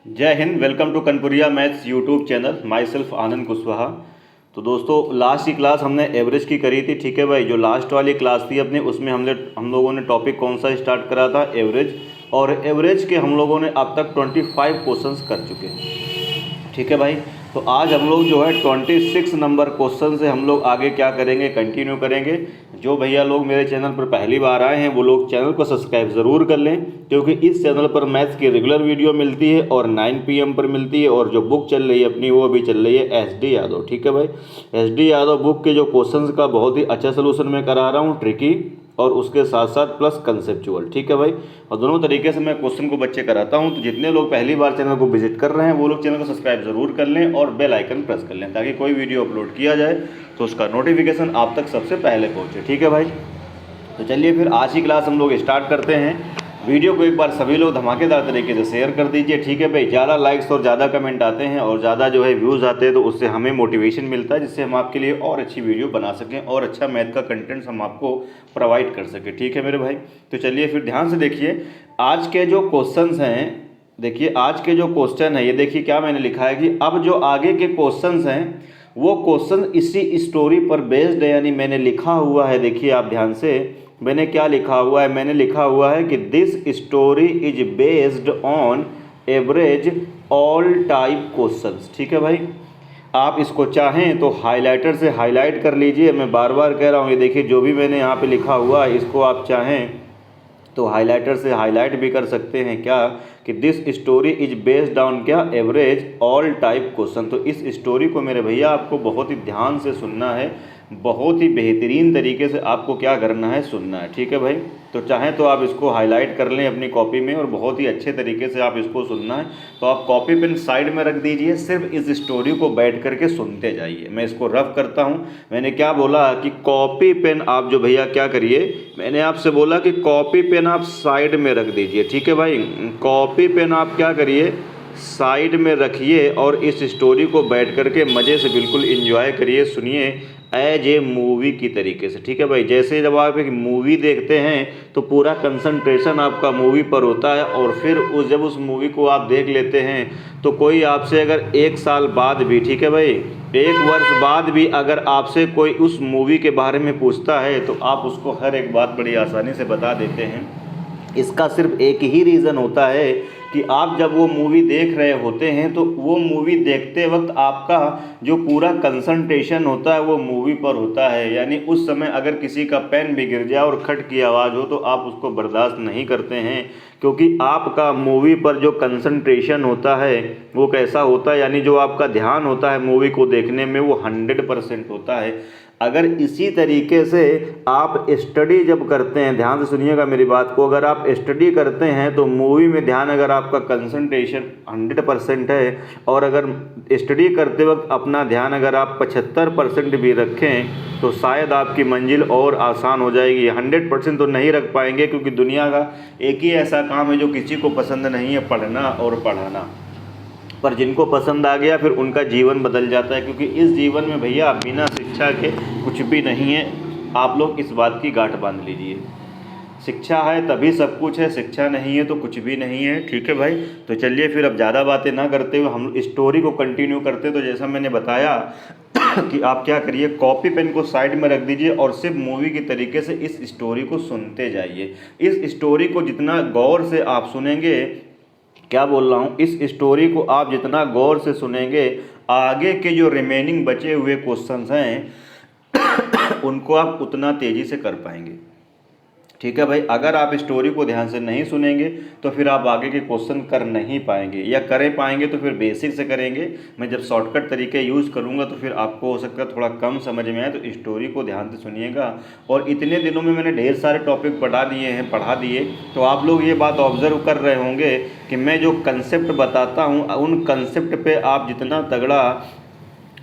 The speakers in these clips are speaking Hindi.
जय हिंद। Welcome to Kanpuriya maths YouTube channel. Myself Anand Kushwaha. तो दोस्तों लास्ट की क्लास हमने एवरेज की करी थी। ठीक है भाई, जो लास्ट वाली क्लास थी अपनी उसमें हम लोगों ने टॉपिक कौन सा स्टार्ट करा था? एवरेज। और एवरेज के हम लोगों ने अब तक 25 क्वेश्चंस कर चुके हैं। ठीक है भाई, तो आज हम लोग जो है 26 नंबर क्वेश्चन से हम लोग आगे क्या करेंगे, कंटिन्यू करेंगे। जो भैया लोग मेरे चैनल पर पहली बार आए हैं वो लोग चैनल को सब्सक्राइब ज़रूर कर लें, क्योंकि इस चैनल पर मैथ्स की रेगुलर वीडियो मिलती है और 9 PM पर मिलती है। और जो बुक चल रही है अपनी वो अभी चल रही है SD यादव। ठीक है भाई, SD यादव बुक के जो क्वेश्चंस का बहुत ही अच्छा सोल्यूशन मैं करा रहा हूँ, ट्रिकी और उसके साथ साथ प्लस कंसेप्चुअल। ठीक है भाई, और दोनों तरीके से मैं क्वेश्चन को बच्चे कराता हूं। तो जितने लोग पहली बार चैनल को विजिट कर रहे हैं वो लोग चैनल को सब्सक्राइब जरूर कर लें और बेल आइकन प्रेस कर लें, ताकि कोई वीडियो अपलोड किया जाए तो उसका नोटिफिकेशन आप तक सबसे पहले पहुंचे। ठीक है भाई, तो चलिए फिर आज की क्लास हम लोग स्टार्ट करते हैं। वीडियो को एक बार सभी लोग धमाकेदार तरीके से शेयर कर दीजिए। ठीक है भाई, ज़्यादा लाइक्स और ज़्यादा कमेंट आते हैं और ज़्यादा जो है व्यूज़ आते हैं तो उससे हमें मोटिवेशन मिलता है, जिससे हम आपके लिए और अच्छी वीडियो बना सकें और अच्छा मैथ का कंटेंट्स हम आपको प्रोवाइड कर सकें। ठीक है मेरे भाई, तो चलिए फिर ध्यान से देखिए आज के जो क्वेश्चंस हैं। देखिए आज के जो क्वेश्चन है, ये देखिए क्या मैंने लिखा है कि अब जो आगे के क्वेश्चंस हैं वो क्वेश्चन इसी स्टोरी पर बेस्ड है। यानी मैंने लिखा हुआ है, देखिए आप ध्यान से, मैंने क्या लिखा हुआ है, मैंने लिखा हुआ है कि this story is based on average all type questions. ठीक है भाई, आप इसको चाहें तो हाइलाइटर से हाईलाइट कर लीजिए। मैं बार बार कह रहा हूँ, ये देखिए जो भी मैंने यहाँ पे लिखा हुआ है इसको आप चाहें तो हाइलाइटर से हाईलाइट भी कर सकते हैं। क्या कि this story is based on क्या, एवरेज ऑल टाइप क्वेश्चन। तो इस स्टोरी को मेरे भैया आपको बहुत ही ध्यान से सुनना है, बहुत ही बेहतरीन तरीके से आपको क्या करना है, सुनना है। ठीक है भाई, तो चाहें तो आप इसको हाईलाइट कर लें अपनी कॉपी में और बहुत ही अच्छे तरीके से आप इसको सुनना है। तो आप कॉपी पेन साइड में रख दीजिए, सिर्फ इस स्टोरी को बैठ करके सुनते जाइए। मैं इसको रफ करता हूँ। मैंने क्या बोला कि कॉपी पेन आप जो भैया क्या करिए, मैंने आपसे बोला कि कॉपी पेन आप साइड में रख दीजिए। ठीक है भाई, कॉपी पेन आप क्या करिए, साइड में रखिए और इस स्टोरी को बैठ करके मज़े से बिल्कुल एंजॉय करिए, सुनिए एज ए मूवी की तरीके से। ठीक है भाई, जैसे जब आप एक मूवी देखते हैं तो पूरा कंसंट्रेशन आपका मूवी पर होता है और फिर जब उस मूवी को आप देख लेते हैं तो कोई आपसे अगर 1 साल बाद भी, ठीक है भाई, 1 वर्ष बाद भी अगर आपसे कोई उस मूवी के बारे में पूछता है तो आप उसको हर एक बात बड़ी आसानी से बता देते हैं। इसका सिर्फ एक ही रीज़न होता है कि आप जब वो मूवी देख रहे होते हैं तो वो मूवी देखते वक्त आपका जो पूरा कंसंट्रेशन होता है वो मूवी पर होता है। यानी उस समय अगर किसी का पेन भी गिर जाए और खट की आवाज़ हो तो आप उसको बर्दाश्त नहीं करते हैं, क्योंकि आपका मूवी पर जो कंसंट्रेशन होता है वो कैसा होता है, यानी जो आपका ध्यान होता है मूवी को देखने में वो 100% होता है। अगर इसी तरीके से आप स्टडी जब करते हैं, ध्यान से सुनिएगा मेरी बात को, अगर आप स्टडी करते हैं तो मूवी में ध्यान अगर आपका कंसंट्रेशन 100% है और अगर स्टडी करते वक्त अपना ध्यान अगर आप 75% भी रखें तो शायद आपकी मंजिल और आसान हो जाएगी। 100% तो नहीं रख पाएंगे, क्योंकि दुनिया का एक ही ऐसा काम है जो किसी को पसंद नहीं है, पढ़ना और पढ़ाना। पर जिनको पसंद आ गया फिर उनका जीवन बदल जाता है, क्योंकि इस जीवन में भैया बिना शिक्षा के कुछ भी नहीं है। आप लोग इस बात की गांठ बांध लीजिए, शिक्षा है तभी सब कुछ है, शिक्षा नहीं है तो कुछ भी नहीं है। ठीक है भाई, तो चलिए फिर अब ज़्यादा बातें ना करते हुए हम स्टोरी को कंटिन्यू करते। तो जैसा मैंने बताया कि आप क्या करिए, कॉपी पेन को साइड में रख दीजिए और सिर्फ मूवी की तरीके से इस स्टोरी को सुनते जाइए। इस स्टोरी को जितना गौर से आप सुनेंगे, क्या बोल रहा हूँ, इस स्टोरी को आप जितना गौर से सुनेंगे, आगे के जो रिमेनिंग बचे हुए क्वेश्चंस हैं उनको आप उतना तेज़ी से कर पाएंगे। ठीक है भाई, अगर आप स्टोरी को ध्यान से नहीं सुनेंगे तो फिर आप आगे के क्वेश्चन कर नहीं पाएंगे, या करे पाएंगे तो फिर बेसिक से करेंगे। मैं जब शॉर्टकट तरीके यूज़ करूंगा तो फिर आपको हो सकता है थोड़ा कम समझ में आए, तो स्टोरी को ध्यान से सुनिएगा। और इतने दिनों में मैंने ढेर सारे टॉपिक पढ़ा दिए, तो आप लोग ये बात ऑब्जर्व कर रहे होंगे कि मैं जो कंसेप्ट बताता हूँ उन कंसेप्ट पर आप जितना तगड़ा,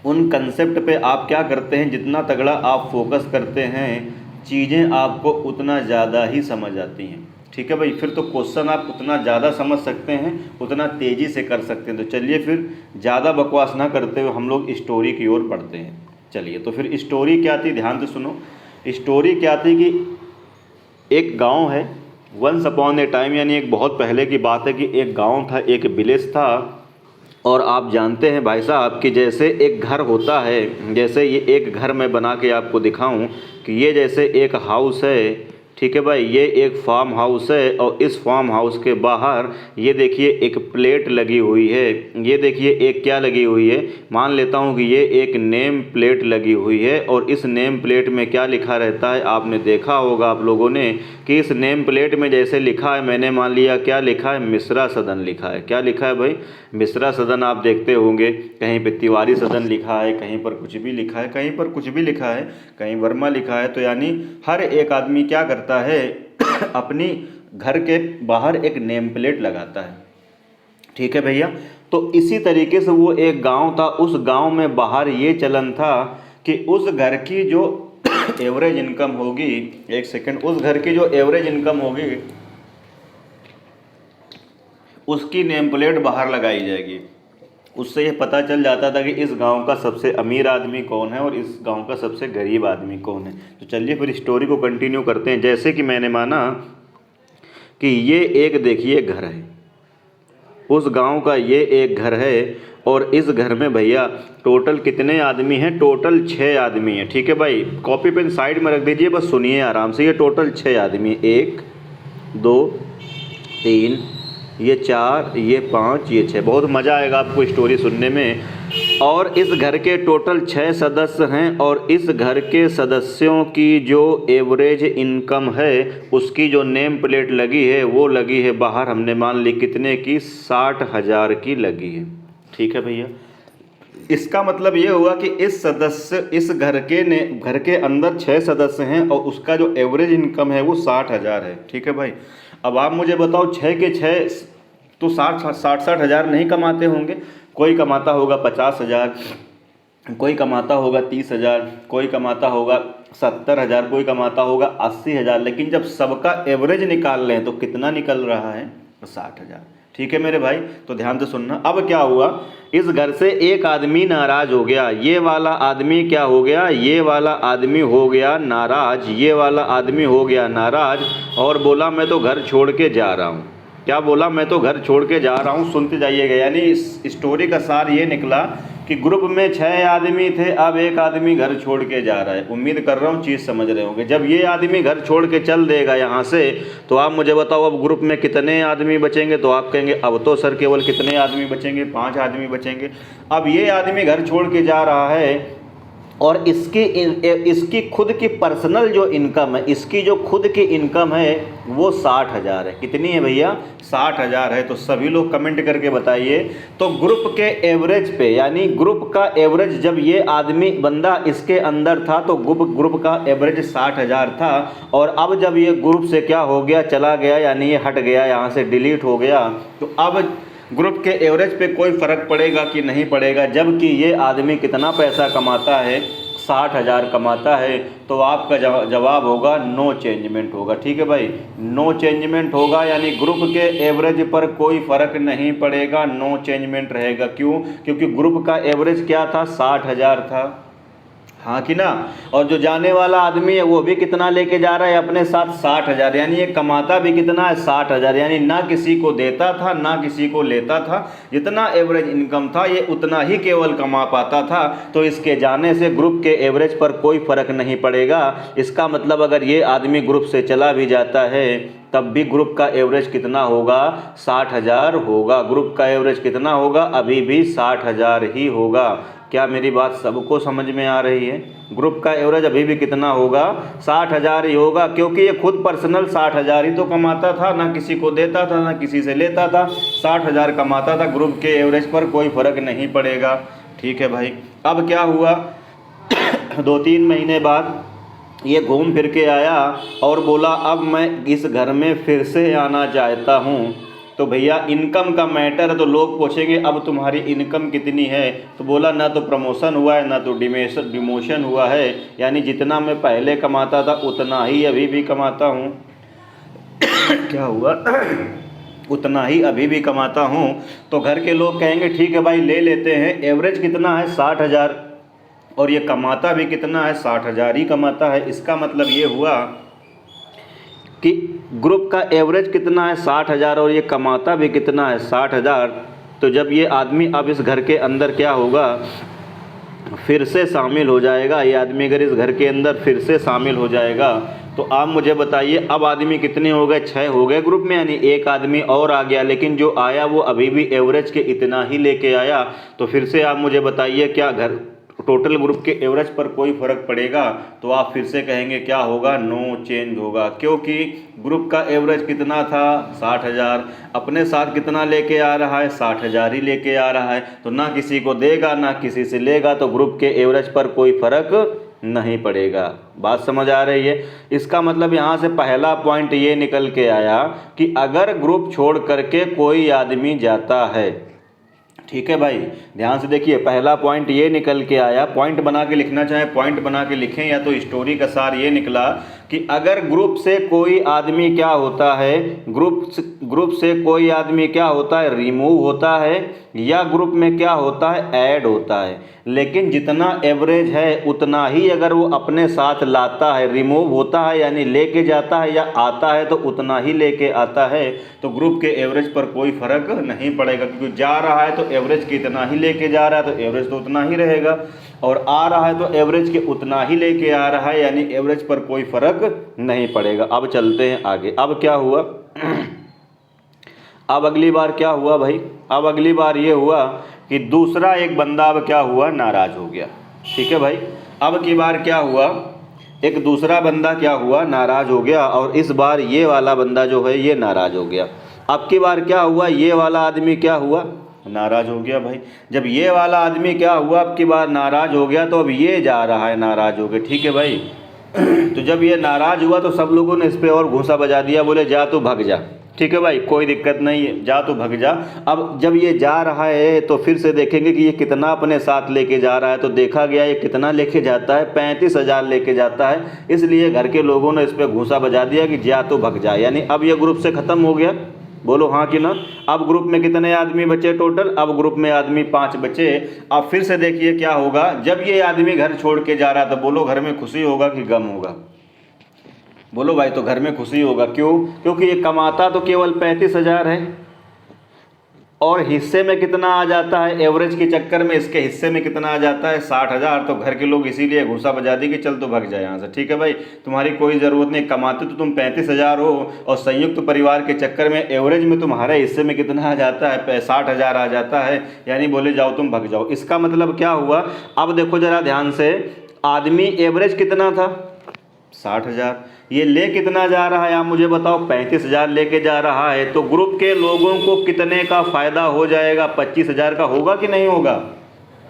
उन कंसेप्ट पे आप क्या करते हैं, जितना तगड़ा आप फोकस करते हैं, चीज़ें आपको उतना ज़्यादा ही समझ आती हैं। ठीक है भाई, फिर तो क्वेश्चन आप उतना ज़्यादा समझ सकते हैं, उतना तेज़ी से कर सकते हैं। तो चलिए फिर ज़्यादा बकवास ना करते हुए हम लोग स्टोरी की ओर बढ़ते हैं। चलिए, तो फिर स्टोरी क्या थी, ध्यान से सुनो। स्टोरी क्या थी कि एक गांव है, वंस अपॉन ए टाइम यानी एक बहुत पहले की बात है कि एक गांव था, एक विलेज था। और आप जानते हैं भाई साहब कि जैसे एक घर होता है, जैसे ये एक घर मैं बना के आपको दिखाऊं कि ये जैसे एक हाउस है, ठीक है भाई, ये एक फार्म हाउस है। और इस फार्म हाउस के बाहर ये देखिए एक प्लेट लगी हुई है। ये देखिए एक क्या लगी हुई है, मान लेता हूँ कि ये एक नेम प्लेट लगी हुई है। और इस नेम प्लेट में क्या लिखा रहता है, आपने देखा होगा आप लोगों ने कि इस नेम प्लेट में जैसे लिखा है, मैंने मान लिया क्या लिखा है, मिश्रा सदन लिखा है। क्या लिखा है भाई, मिश्रा सदन। आप देखते होंगे कहीं पे तिवारी सदन लिखा है, कहीं पर कुछ भी लिखा है, कहीं पर कुछ भी लिखा है, कहीं वर्मा लिखा है। तो यानी हर एक आदमी क्या करता है अपनी घर के बाहर एक नेम प्लेट लगाता है, ठीक है भैया। तो इसी तरीके से वो एक गांव था, उस गांव में बाहर ये चलन था कि उस घर की जो एवरेज इनकम होगी, एक सेकंड, उस घर की जो एवरेज इनकम होगी उसकी नेम प्लेट बाहर लगाई जाएगी। उससे ये पता चल जाता था कि इस गांव का सबसे अमीर आदमी कौन है और इस गांव का सबसे गरीब आदमी कौन है। तो चलिए फिर स्टोरी को कंटिन्यू करते हैं। जैसे कि मैंने माना कि ये एक देखिए घर है, उस गांव का ये एक घर है। और इस घर में भैया टोटल कितने आदमी हैं, टोटल 6 आदमी हैं, ठीक है भाई। कॉपी पेन साइड में रख दीजिए, बस सुनिए आराम से। ये टोटल 6 आदमी, 1 2 3, ये 4, ये 5, ये 6। बहुत मज़ा आएगा आपको स्टोरी सुनने में। और इस घर के टोटल 6 सदस्य हैं। और इस घर के सदस्यों की जो एवरेज इनकम है, उसकी जो नेम प्लेट लगी है वो लगी है बाहर, हमने मान ली कितने की, 60,000 की लगी है, ठीक है भैया। इसका मतलब ये हुआ कि इस घर के अंदर 6 सदस्य हैं और उसका जो एवरेज इनकम है वो 60,000 है, ठीक है भाई। अब आप मुझे बताओ 6 के 6 तो 60,000 नहीं कमाते होंगे। कोई कमाता होगा 50,000, कोई कमाता होगा 30,000, कोई कमाता होगा 70,000, कोई कमाता होगा 80,000। लेकिन जब सबका एवरेज निकाल लें तो कितना निकल रहा है, 60,000, ठीक है मेरे भाई। तो ध्यान से सुनना। अब क्या हुआ, इस घर से एक आदमी नाराज हो गया। ये वाला आदमी क्या हो गया, ये वाला आदमी हो गया नाराज, ये वाला आदमी हो गया नाराज और बोला मैं तो घर छोड़ के जा रहा हूँ। क्या बोला, मैं तो घर छोड़ के जा रहा हूँ। सुनते जाइएगा। यानी इस स्टोरी का सार ये निकला कि ग्रुप में 6 आदमी थे, अब एक आदमी घर छोड़ के जा रहा है। उम्मीद कर रहा हूँ चीज़ समझ रहे होंगे। जब ये आदमी घर छोड़ के चल देगा यहाँ से, तो आप मुझे बताओ अब ग्रुप में कितने आदमी बचेंगे। तो आप कहेंगे अब तो सर केवल कितने आदमी बचेंगे, 5 आदमी बचेंगे। अब ये आदमी घर छोड़ के जा रहा है और इसकी खुद की पर्सनल जो इनकम है, इसकी जो खुद की इनकम है वो 60,000 है। कितनी है भैया, 60,000 है। तो सभी लोग कमेंट करके बताइए। तो ग्रुप के एवरेज पे, यानी ग्रुप का एवरेज, जब ये आदमी बंदा इसके अंदर था तो ग्रुप का एवरेज 60,000 था। और अब जब ये ग्रुप से क्या हो गया, चला गया, यानी ये हट गया, यहाँ से डिलीट हो गया, तो अब ग्रुप के एवरेज पे कोई फ़र्क पड़ेगा कि नहीं पड़ेगा। जबकि ये आदमी कितना पैसा कमाता है, 60,000 कमाता है। तो आपका जवाब होगा नो चेंजमेंट होगा, ठीक है भाई। नो चेंजमेंट होगा, यानी ग्रुप के एवरेज पर कोई फ़र्क नहीं पड़ेगा, नो चेंजमेंट रहेगा। क्यों, क्योंकि ग्रुप का एवरेज क्या था, 60,000 था, हाँ कि ना। और जो जाने वाला आदमी है वो भी कितना लेके जा रहा है अपने साथ, 60,000। यानी ये कमाता भी कितना है, 60,000। यानी ना किसी को देता था ना किसी को लेता था। जितना एवरेज इनकम था ये उतना ही केवल कमा पाता था। तो इसके जाने से ग्रुप के एवरेज पर कोई फ़र्क नहीं पड़ेगा। इसका मतलब अगर ये आदमी ग्रुप से चला भी जाता है तब भी ग्रुप का एवरेज कितना होगा, 60,000 होगा। ग्रुप का एवरेज कितना होगा, अभी भी 60,000 ही होगा। क्या मेरी बात सबको समझ में आ रही है। ग्रुप का एवरेज अभी भी कितना होगा, 60,000 ही होगा। क्योंकि ये खुद पर्सनल 60,000 ही तो कमाता था, ना किसी को देता था ना किसी से लेता था, 60,000 कमाता था। ग्रुप के एवरेज पर कोई फ़र्क नहीं पड़ेगा, ठीक है भाई। अब क्या हुआ 2-3 महीने बाद ये घूम फिर के आया और बोला अब मैं इस घर में फिर से आना चाहता हूँ। तो भैया इनकम का मैटर है, तो लोग पूछेंगे अब तुम्हारी इनकम कितनी है। तो बोला ना तो प्रमोशन हुआ है ना तो डिमोशन हुआ है, यानी जितना मैं पहले कमाता था उतना ही अभी भी कमाता हूँ। क्या हुआ उतना ही अभी भी कमाता हूँ। तो घर के लोग कहेंगे ठीक है भाई ले लेते हैं। एवरेज कितना है, 60,000, और ये कमाता भी कितना है, 60,000 ही कमाता है। इसका मतलब ये हुआ कि ग्रुप का एवरेज कितना है 60,000 और ये कमाता भी कितना है 60,000, तो जब ये आदमी अब इस घर के अंदर क्या होगा, फिर से शामिल हो जाएगा, ये आदमी अगर इस घर के अंदर फिर से शामिल हो जाएगा तो आप मुझे बताइए अब आदमी कितने हो गए, 6 हो गए ग्रुप में, यानी एक आदमी और आ गया, लेकिन जो आया वो अभी भी एवरेज के इतना ही लेके आया। तो फिर से आप मुझे बताइए क्या घर टोटल ग्रुप के एवरेज पर कोई फ़र्क पड़ेगा? तो आप फिर से कहेंगे क्या होगा, नो चेंज होगा, क्योंकि ग्रुप का एवरेज कितना था 60,000, अपने साथ कितना लेके आ रहा है 60,000 ही लेके आ रहा है, तो ना किसी को देगा ना किसी से लेगा, तो ग्रुप के एवरेज पर कोई फ़र्क नहीं पड़ेगा। बात समझ आ रही है? इसका मतलब यहाँ से पहला पॉइंट ये निकल के आया कि अगर ग्रुप छोड़ करके कोई आदमी जाता है, ठीक है भाई, ध्यान से देखिए, पहला पॉइंट ये निकल के आया, पॉइंट बना के लिखना चाहे पॉइंट बना के लिखें, या तो स्टोरी का सार ये निकला कि अगर ग्रुप से कोई आदमी क्या होता है, ग्रुप से कोई आदमी क्या होता है, रिमूव होता है, या ग्रुप में क्या होता है, ऐड होता है, लेकिन जितना एवरेज है उतना ही अगर वो अपने साथ लाता है, रिमूव होता है यानी लेके जाता है, या आता है तो उतना ही लेके आता है, तो ग्रुप के एवरेज पर कोई फ़र्क नहीं पड़ेगा, क्योंकि जा रहा है तो एवरेज कितना ही लेके जा रहा है, तो एवरेज तो उतना ही रहेगा, और आ रहा है तो एवरेज के उतना ही लेके आ रहा है, यानी एवरेज पर कोई फ़र्क नहीं पड़ेगा। अब चलते हैं आगे। अब क्या हुआ, अब अगली बार क्या हुआ भाई, अब अगली बार ये हुआ कि दूसरा एक बंदा अब क्या हुआ, नाराज़ हो गया। ठीक है भाई, अब की बार क्या हुआ, एक दूसरा बंदा क्या हुआ, नाराज़ हो गया, और इस बार ये वाला बंदा जो है ये नाराज़ हो गया। अब की बार क्या हुआ, ये वाला आदमी क्या हुआ, नाराज़ हो गया भाई। जब ये वाला आदमी क्या हुआ, अब की बार नाराज़ हो गया, तो अब ये जा रहा है नाराज़ हो गया। ठीक है भाई, तो जब ये नाराज़ हुआ तो सब लोगों ने इस पर और घूंसा बजा दिया, बोले जा तू भग जा। ठीक है भाई, कोई दिक्कत नहीं है, जा तो भग जा। अब जब ये जा रहा है तो फिर से देखेंगे कि ये कितना अपने साथ लेके जा रहा है, तो देखा गया ये कितना लेके जाता है, 35,000 लेके जाता है, इसलिए घर के लोगों ने इस पर घूंसा बजा दिया कि जा तो भग जा, यानी अब ये ग्रुप से ख़त्म हो गया। बोलो हाँ कि ना? अब ग्रुप में कितने आदमी बचे टोटल, अब ग्रुप में आदमी 5 बचे। अब फिर से देखिए क्या होगा, जब ये आदमी घर छोड़ के जा रहा था, बोलो घर में खुशी होगा कि गम होगा? बोलो भाई, तो घर में खुशी होगा। क्यों? क्योंकि ये कमाता तो केवल 35,000 है, और हिस्से में कितना आ जाता है, एवरेज के चक्कर में इसके हिस्से में कितना आ जाता है 60,000, तो घर के लोग इसीलिए घूंसा बजा दी कि चल तो भग जाए यहाँ से। ठीक है भाई, तुम्हारी कोई ज़रूरत नहीं, कमाते तो तुम 35,000 हो, और संयुक्त परिवार के चक्कर में एवरेज में तुम्हारे हिस्से में कितना आ जाता है, 60,000 आ जाता है, यानी बोले जाओ तुम भग जाओ। इसका मतलब क्या हुआ, अब देखो जरा ध्यान से, आदमी एवरेज कितना था 60,000, ये ले कितना जा रहा है आप मुझे बताओ, 35,000 लेके जा रहा है, तो ग्रुप के लोगों को कितने का फ़ायदा हो जाएगा, 25,000 का होगा कि नहीं होगा?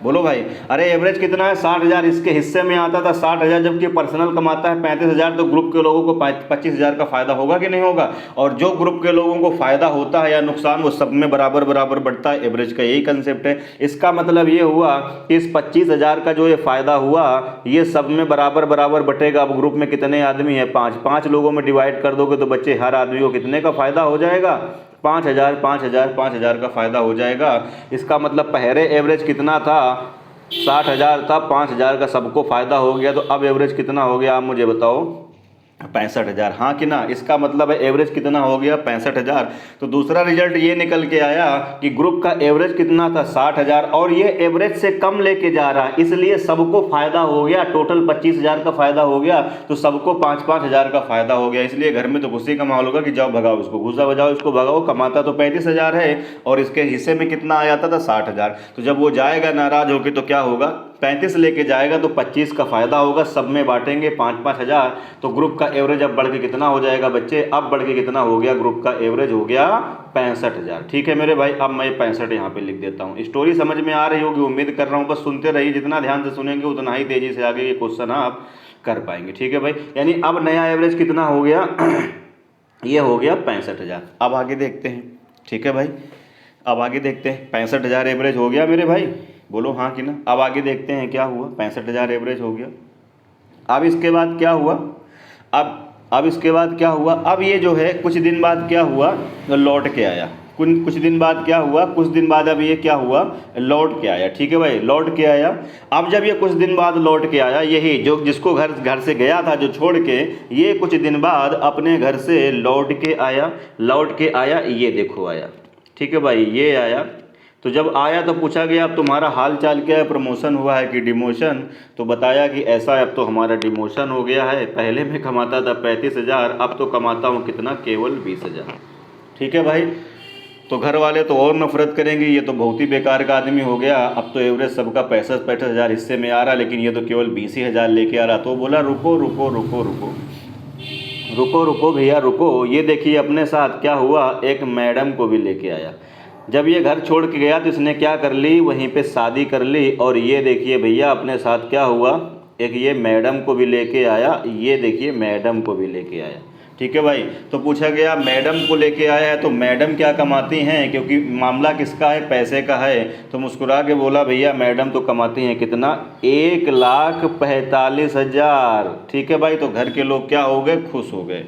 बोलो भाई, अरे एवरेज कितना है 60,000, इसके हिस्से में आता था 60,000, जबकि पर्सनल कमाता है 35,000, तो ग्रुप के लोगों को 25,000 का फ़ायदा होगा कि नहीं होगा? और जो ग्रुप के लोगों को फ़ायदा होता है या नुकसान, वो सब में बराबर बराबर बढ़ता है, एवरेज का यही कंसेप्ट है। इसका मतलब ये हुआ कि इस 25,000 का जो ये फ़ायदा हुआ, ये सब में बराबर बराबर बटेगा। अब ग्रुप में कितने आदमी हैं, 5 लोगों में डिवाइड कर दोगे तो बच्चे हर आदमी को कितने का फ़ायदा हो जाएगा, 5,000 5,000 5,000 का फ़ायदा हो जाएगा। इसका मतलब पहले एवरेज कितना था, 60,000 था, 5,000 का सबको फ़ायदा हो गया, तो अब एवरेज कितना हो गया आप मुझे बताओ, 65,000। हाँ कि ना? इसका मतलब है एवरेज कितना हो गया, 65,000। तो दूसरा रिजल्ट ये निकल के आया कि ग्रुप का एवरेज कितना था 60,000, और ये एवरेज से कम लेके जा रहा है, इसलिए सबको फ़ायदा हो गया, टोटल 25,000 का फ़ायदा हो गया, तो सबको 5,000 का फ़ायदा हो गया। इसलिए घर में तो खुशी का माहौल होगा कि जाओ भगाओ इसको, घूसा बजाओ इसको, भगाओ। कमाता तो 35,000 है, और इसके हिस्से में कितना आ जाता था 60,000, तो जब वो जाएगा नाराज़ होकर तो क्या होगा, 35 लेके जाएगा तो 25 का फ़ायदा होगा, सब में बांटेंगे 5,000, तो ग्रुप का एवरेज अब बढ़ के कितना हो जाएगा बच्चे, अब बढ़ के कितना हो गया, ग्रुप का एवरेज हो गया 65,000। ठीक है मेरे भाई, अब मैं 65 यहाँ पे लिख देता हूँ। स्टोरी समझ में आ रही होगी, उम्मीद कर रहा हूँ, बस सुनते रहिए, जितना ध्यान से सुनेंगे उतना ही तेज़ी से आगे ये क्वेश्चन आप कर पाएंगे। ठीक है भाई, यानी अब नया एवरेज कितना हो गया ये हो गया 65,000। अब आगे देखते हैं। ठीक है भाई, अब आगे देखते हैं, 65,000 एवरेज हो गया मेरे भाई, बोलो हाँ कि ना? अब आगे देखते हैं क्या हुआ, 65,000 एवरेज हो गया। अब इसके बाद क्या हुआ, अब इसके बाद क्या हुआ, अब ये जो है कुछ दिन बाद क्या हुआ, लौट के आया। कुछ दिन बाद क्या हुआ, कुछ दिन बाद अब ये क्या हुआ, लौट के आया। ठीक है भाई, लौट के आया। अब जब ये कुछ दिन बाद लौट के आया, यही जो जिसको घर से गया था, जो छोड़ के, ये कुछ दिन बाद अपने घर से लौट के आया। लौट के आया, ये देखो आया। ठीक है भाई, ये आया। तो जब आया तो पूछा गया अब तुम्हारा हाल चाल क्या है, प्रमोशन हुआ है कि डिमोशन। तो बताया कि ऐसा है, अब तो हमारा डिमोशन हो गया है, पहले मैं कमाता था 35,000, अब तो कमाता हूँ कितना, केवल 20,000। ठीक है भाई। तो घर वाले तो और नफरत करेंगे, ये तो बहुत ही बेकार का आदमी हो गया, अब तो एवरेज सबका 65-65,000 हिस्से में आ रहा, लेकिन ये तो केवल 20,000 लेके आ रहा। तो बोला रुको रुको रुको रुको रुको रुको भैया रुको। ये देखिए अपने साथ क्या हुआ, एक मैडम को भी लेके आया। जब ये घर छोड़ के गया तो इसने क्या कर ली, वहीं पे शादी कर ली। और ये देखिए भैया अपने साथ क्या हुआ, एक ये मैडम को भी लेके आया। ये देखिए मैडम को भी लेके आया। ठीक है भाई। तो पूछा गया मैडम को लेके आया है तो मैडम क्या कमाती हैं, क्योंकि मामला किसका है, पैसे का है। तो मुस्कुरा के बोला भैया मैडम तो कमाती हैं कितना, 1,45,000। ठीक है भाई। तो घर के लोग क्या हो गए, खुश हो गए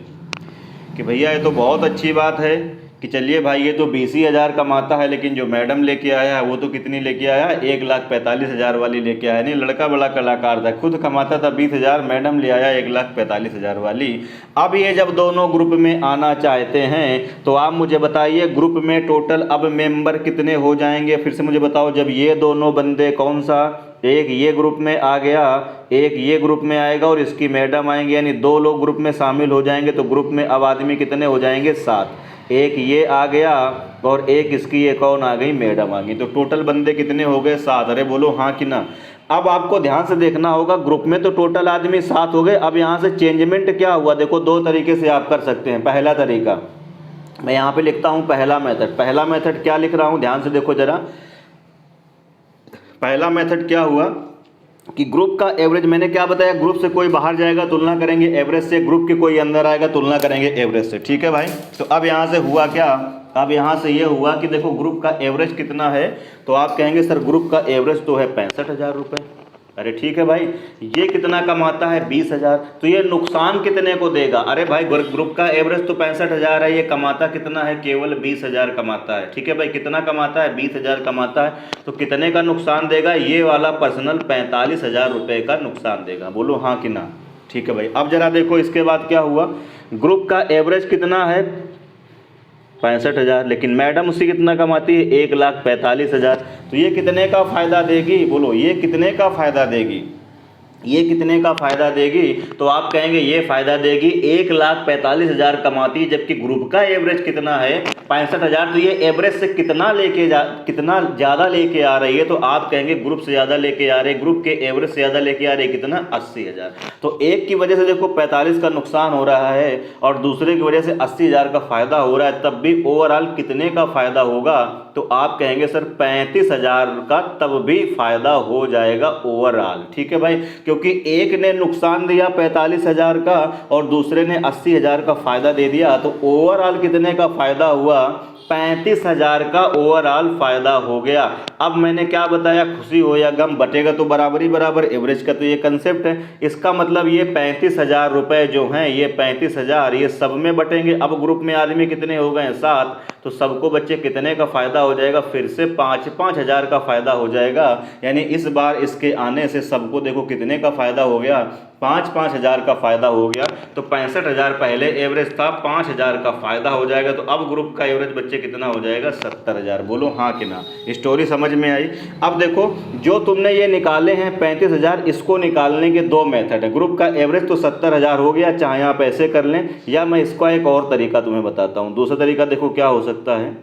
कि भैया ये तो बहुत अच्छी बात है कि चलिए भाई ये तो 20,000 कमाता है, लेकिन जो मैडम लेके आया है वो तो कितनी लेके आया, 1,45,000 वाली लेके आया। नहीं, लड़का बड़ा कलाकार था, खुद कमाता था 20,000, मैडम ले आया 1,45,000 वाली। अब ये जब दोनों ग्रुप में आना चाहते हैं तो आप मुझे बताइए ग्रुप में टोटल अब मेंबर कितने हो जाएंगे, फिर से मुझे बताओ। जब ये दोनों बंदे, कौन सा, एक ये ग्रुप में आ गया, एक ये ग्रुप में आएगा और इसकी मैडम आएंगे, यानी 2 लोग ग्रुप में शामिल हो जाएंगे, तो ग्रुप में अब आदमी कितने हो जाएंगे, 7। एक ये आ गया और एक इसकी ये कौन आ गई, मैडम आ गई। तो टोटल बंदे कितने हो गए, 7। अरे बोलो हाँ कि ना। अब आपको ध्यान से देखना होगा, ग्रुप में तो टोटल आदमी 7 हो गए। अब यहाँ से चेंजमेंट क्या हुआ, देखो 2 तरीके से आप कर सकते हैं। पहला तरीका मैं यहाँ पे लिखता हूँ, पहला मेथड। पहला मेथड क्या लिख रहा हूँ, ध्यान से देखो जरा। पहला मेथड क्या हुआ कि ग्रुप का एवरेज, मैंने क्या बताया, ग्रुप से कोई बाहर जाएगा तुलना करेंगे एवरेज से, ग्रुप के कोई अंदर आएगा तुलना करेंगे एवरेज से। ठीक है भाई। तो अब यहाँ से हुआ क्या, अब यहाँ से ये हुआ कि देखो ग्रुप का एवरेज कितना है, तो आप कहेंगे सर ग्रुप का एवरेज तो है 65,000 रुपये। अरे ठीक है भाई, ये कितना कमाता है, 20,000, तो ये नुकसान कितने को देगा। अरे भाई ग्रुप का एवरेज तो 65,000 है, ये कमाता कितना है, केवल 20,000 कमाता है। ठीक है भाई, कितना कमाता है, 20,000 कमाता है, तो कितने का नुकसान देगा, ये वाला पर्सनल 45,000 रुपये का नुकसान देगा। बोलो हाँ कि ना। ठीक है भाई। अब जरा देखो इसके बाद क्या हुआ, ग्रुप का एवरेज कितना है, 65,000, लेकिन मैडम उससे कितना कमाती है, 1,45,000। तो ये कितने का फ़ायदा देगी, बोलो ये कितने का फ़ायदा देगी, ये कितने का फ़ायदा देगी। तो आप कहेंगे ये फ़ायदा देगी, 1,45,000 कमाती है, जबकि ग्रुप का एवरेज कितना है, 65,000। तो ये एवरेज से कितना ज़्यादा लेके आ रही है, तो आप कहेंगे ग्रुप से ज़्यादा लेके आ रहे, ग्रुप के एवरेज से ज़्यादा लेके आ रहे, कितना, 80,000। तो एक की वजह से देखो 45 का नुकसान हो रहा है और दूसरे की वजह से 80,000 का फ़ायदा हो रहा है, तब भी ओवरऑल कितने का फ़ायदा होगा, तो आप कहेंगे सर 35,000 का तब भी फ़ायदा हो जाएगा ओवरऑल। ठीक है भाई, क्योंकि एक ने नुकसान दिया 45,000 का और दूसरे ने 80,000 का फ़ायदा दे दिया, तो ओवरऑल कितने का फ़ायदा हुआ, 35,000 का ओवरऑल फ़ायदा हो गया। अब मैंने क्या बताया, खुशी हो या गम बटेगा तो बराबरी बराबर, एवरेज का तो ये कंसेप्ट है। इसका मतलब ये 35,000 रुपये जो हैं, ये 35,000 ये सब में बटेंगे। अब ग्रुप में आदमी कितने हो गए, 7, तो सबको बच्चे कितने का फ़ायदा हो जाएगा, फिर से 5-5 हज़ार का फ़ायदा हो जाएगा। यानी इस बार इसके आने से सबको देखो कितने का फ़ायदा हो गया, 5-5 हज़ार का फ़ायदा हो गया। तो 65,000 पहले एवरेज था, 5,000 का फ़ायदा हो जाएगा। तो अब ग्रुप का एवरेज बच्चे कितना हो जाएगा, 70,000। बोलो हाँ कि ना। स्टोरी समझ में आई। अब देखो जो तुमने ये निकाले हैं 35,000, इसको निकालने के 2 मेथड है। ग्रुप का एवरेज तो 70,000 हो गया, चाहे आप ऐसे कर लें या मैं इसका एक और तरीका तुम्हें बताता हूँ। दूसरा तरीका देखो क्या हो सकता है,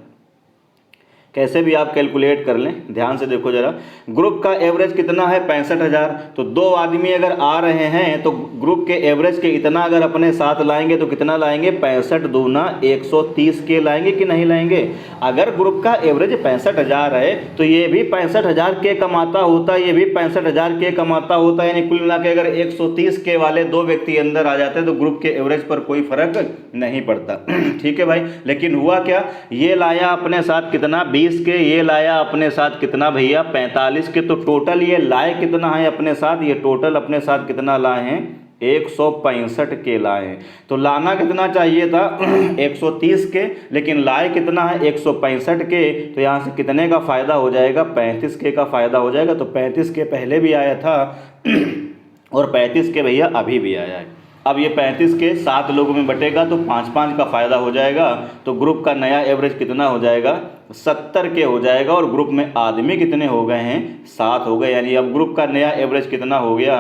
कैसे भी आप कैलकुलेट कर लें, ध्यान से देखो जरा। ग्रुप का एवरेज कितना है, 65,000। तो 2 आदमी अगर आ रहे हैं तो ग्रुप के एवरेज के इतना अगर अपने साथ लाएंगे तो कितना लाएंगे, 65 दूना 130 के लाएंगे कि नहीं लाएंगे। अगर ग्रुप का एवरेज 65,000 है तो ये भी 65,000 के कमाता होता, ये भी 65,000 के कमाता होता, यानी कुल मिला के अगर 130 के वाले 2 व्यक्ति अंदर आ जाते हैं तो ग्रुप के एवरेज पर कोई फर्क नहीं पड़ता। ठीक है भाई। लेकिन हुआ क्या, ये लाया अपने साथ कितना, 20 के, ये लाया अपने साथ कितना भैया, 45 के। तो टोटल ये लाए कितना है अपने साथ, ये टोटल अपने साथ कितना लाए हैं, 165 के लाए। तो लाना कितना चाहिए था 130 के, लेकिन लाए कितना है 165 के। तो यहाँ से कितने का फ़ायदा हो जाएगा 35 के का फ़ायदा हो जाएगा। तो 35 के पहले भी आया था और 35 के भैया अभी भी आया है। अब ये 35 के 7 लोगों में बटेगा तो 5-5 का फ़ायदा हो जाएगा। तो ग्रुप का नया एवरेज कितना हो जाएगा 70 के हो जाएगा। और ग्रुप में आदमी कितने हो गए हैं 7 हो गए। यानी अब ग्रुप का नया एवरेज कितना हो गया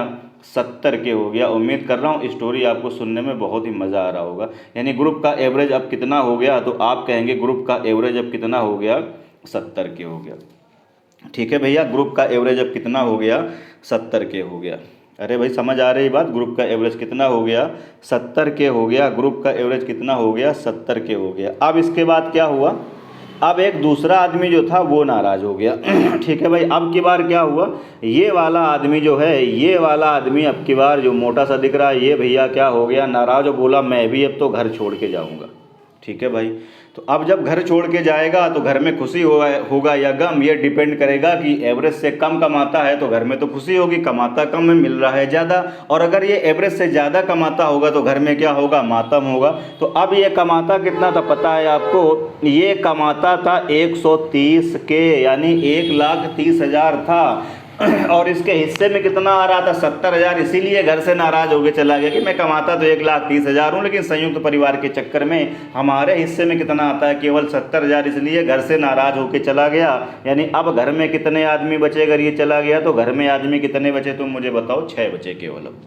70 के हो गया। उम्मीद कर रहा हूँ स्टोरी आपको सुनने में बहुत ही मज़ा आ रहा होगा। यानी ग्रुप का एवरेज अब कितना हो गया, तो आप कहेंगे ग्रुप का एवरेज अब कितना हो गया 70 के हो गया। ठीक है भैया, ग्रुप का एवरेज अब कितना हो गया 70 के हो गया। अरे भाई समझ आ रही बात, ग्रुप का एवरेज कितना हो गया 70 के हो गया। ग्रुप का एवरेज कितना हो गया 70 के हो गया। अब इसके बाद क्या हुआ, अब एक दूसरा आदमी जो था वो नाराज़ हो गया। ठीक है भाई, अब की बार क्या हुआ, ये वाला आदमी जो है, ये वाला आदमी अब की बार जो मोटा सा दिख रहा है, ये भैया क्या हो गया नाराज़ और बोला मैं भी अब तो घर छोड़ के जाऊँगा। ठीक है भाई, तो अब जब घर छोड़ के जाएगा तो घर में खुशी होगा या गम, ये डिपेंड करेगा कि एवरेज से कम कमाता है तो घर में तो खुशी होगी, कमाता कम में मिल रहा है ज़्यादा। और अगर ये एवरेज से ज़्यादा कमाता होगा तो घर में क्या होगा मातम होगा। तो अब ये कमाता कितना था पता है आपको, ये कमाता था 130 के, यानी 1,30,000 था। और इसके हिस्से में कितना आ रहा था 70,000। इसीलिए घर से नाराज़ होकर चला गया कि मैं कमाता तो 1,30,000 हूँ, लेकिन संयुक्त परिवार के चक्कर में हमारे हिस्से में कितना आता है केवल 70,000, इसलिए घर से नाराज़ होकर चला गया। यानी अब घर में कितने आदमी बचे, अगर ये चला गया तो घर में आदमी कितने बचे, तुम मुझे बताओ 6 बचे केवल। अब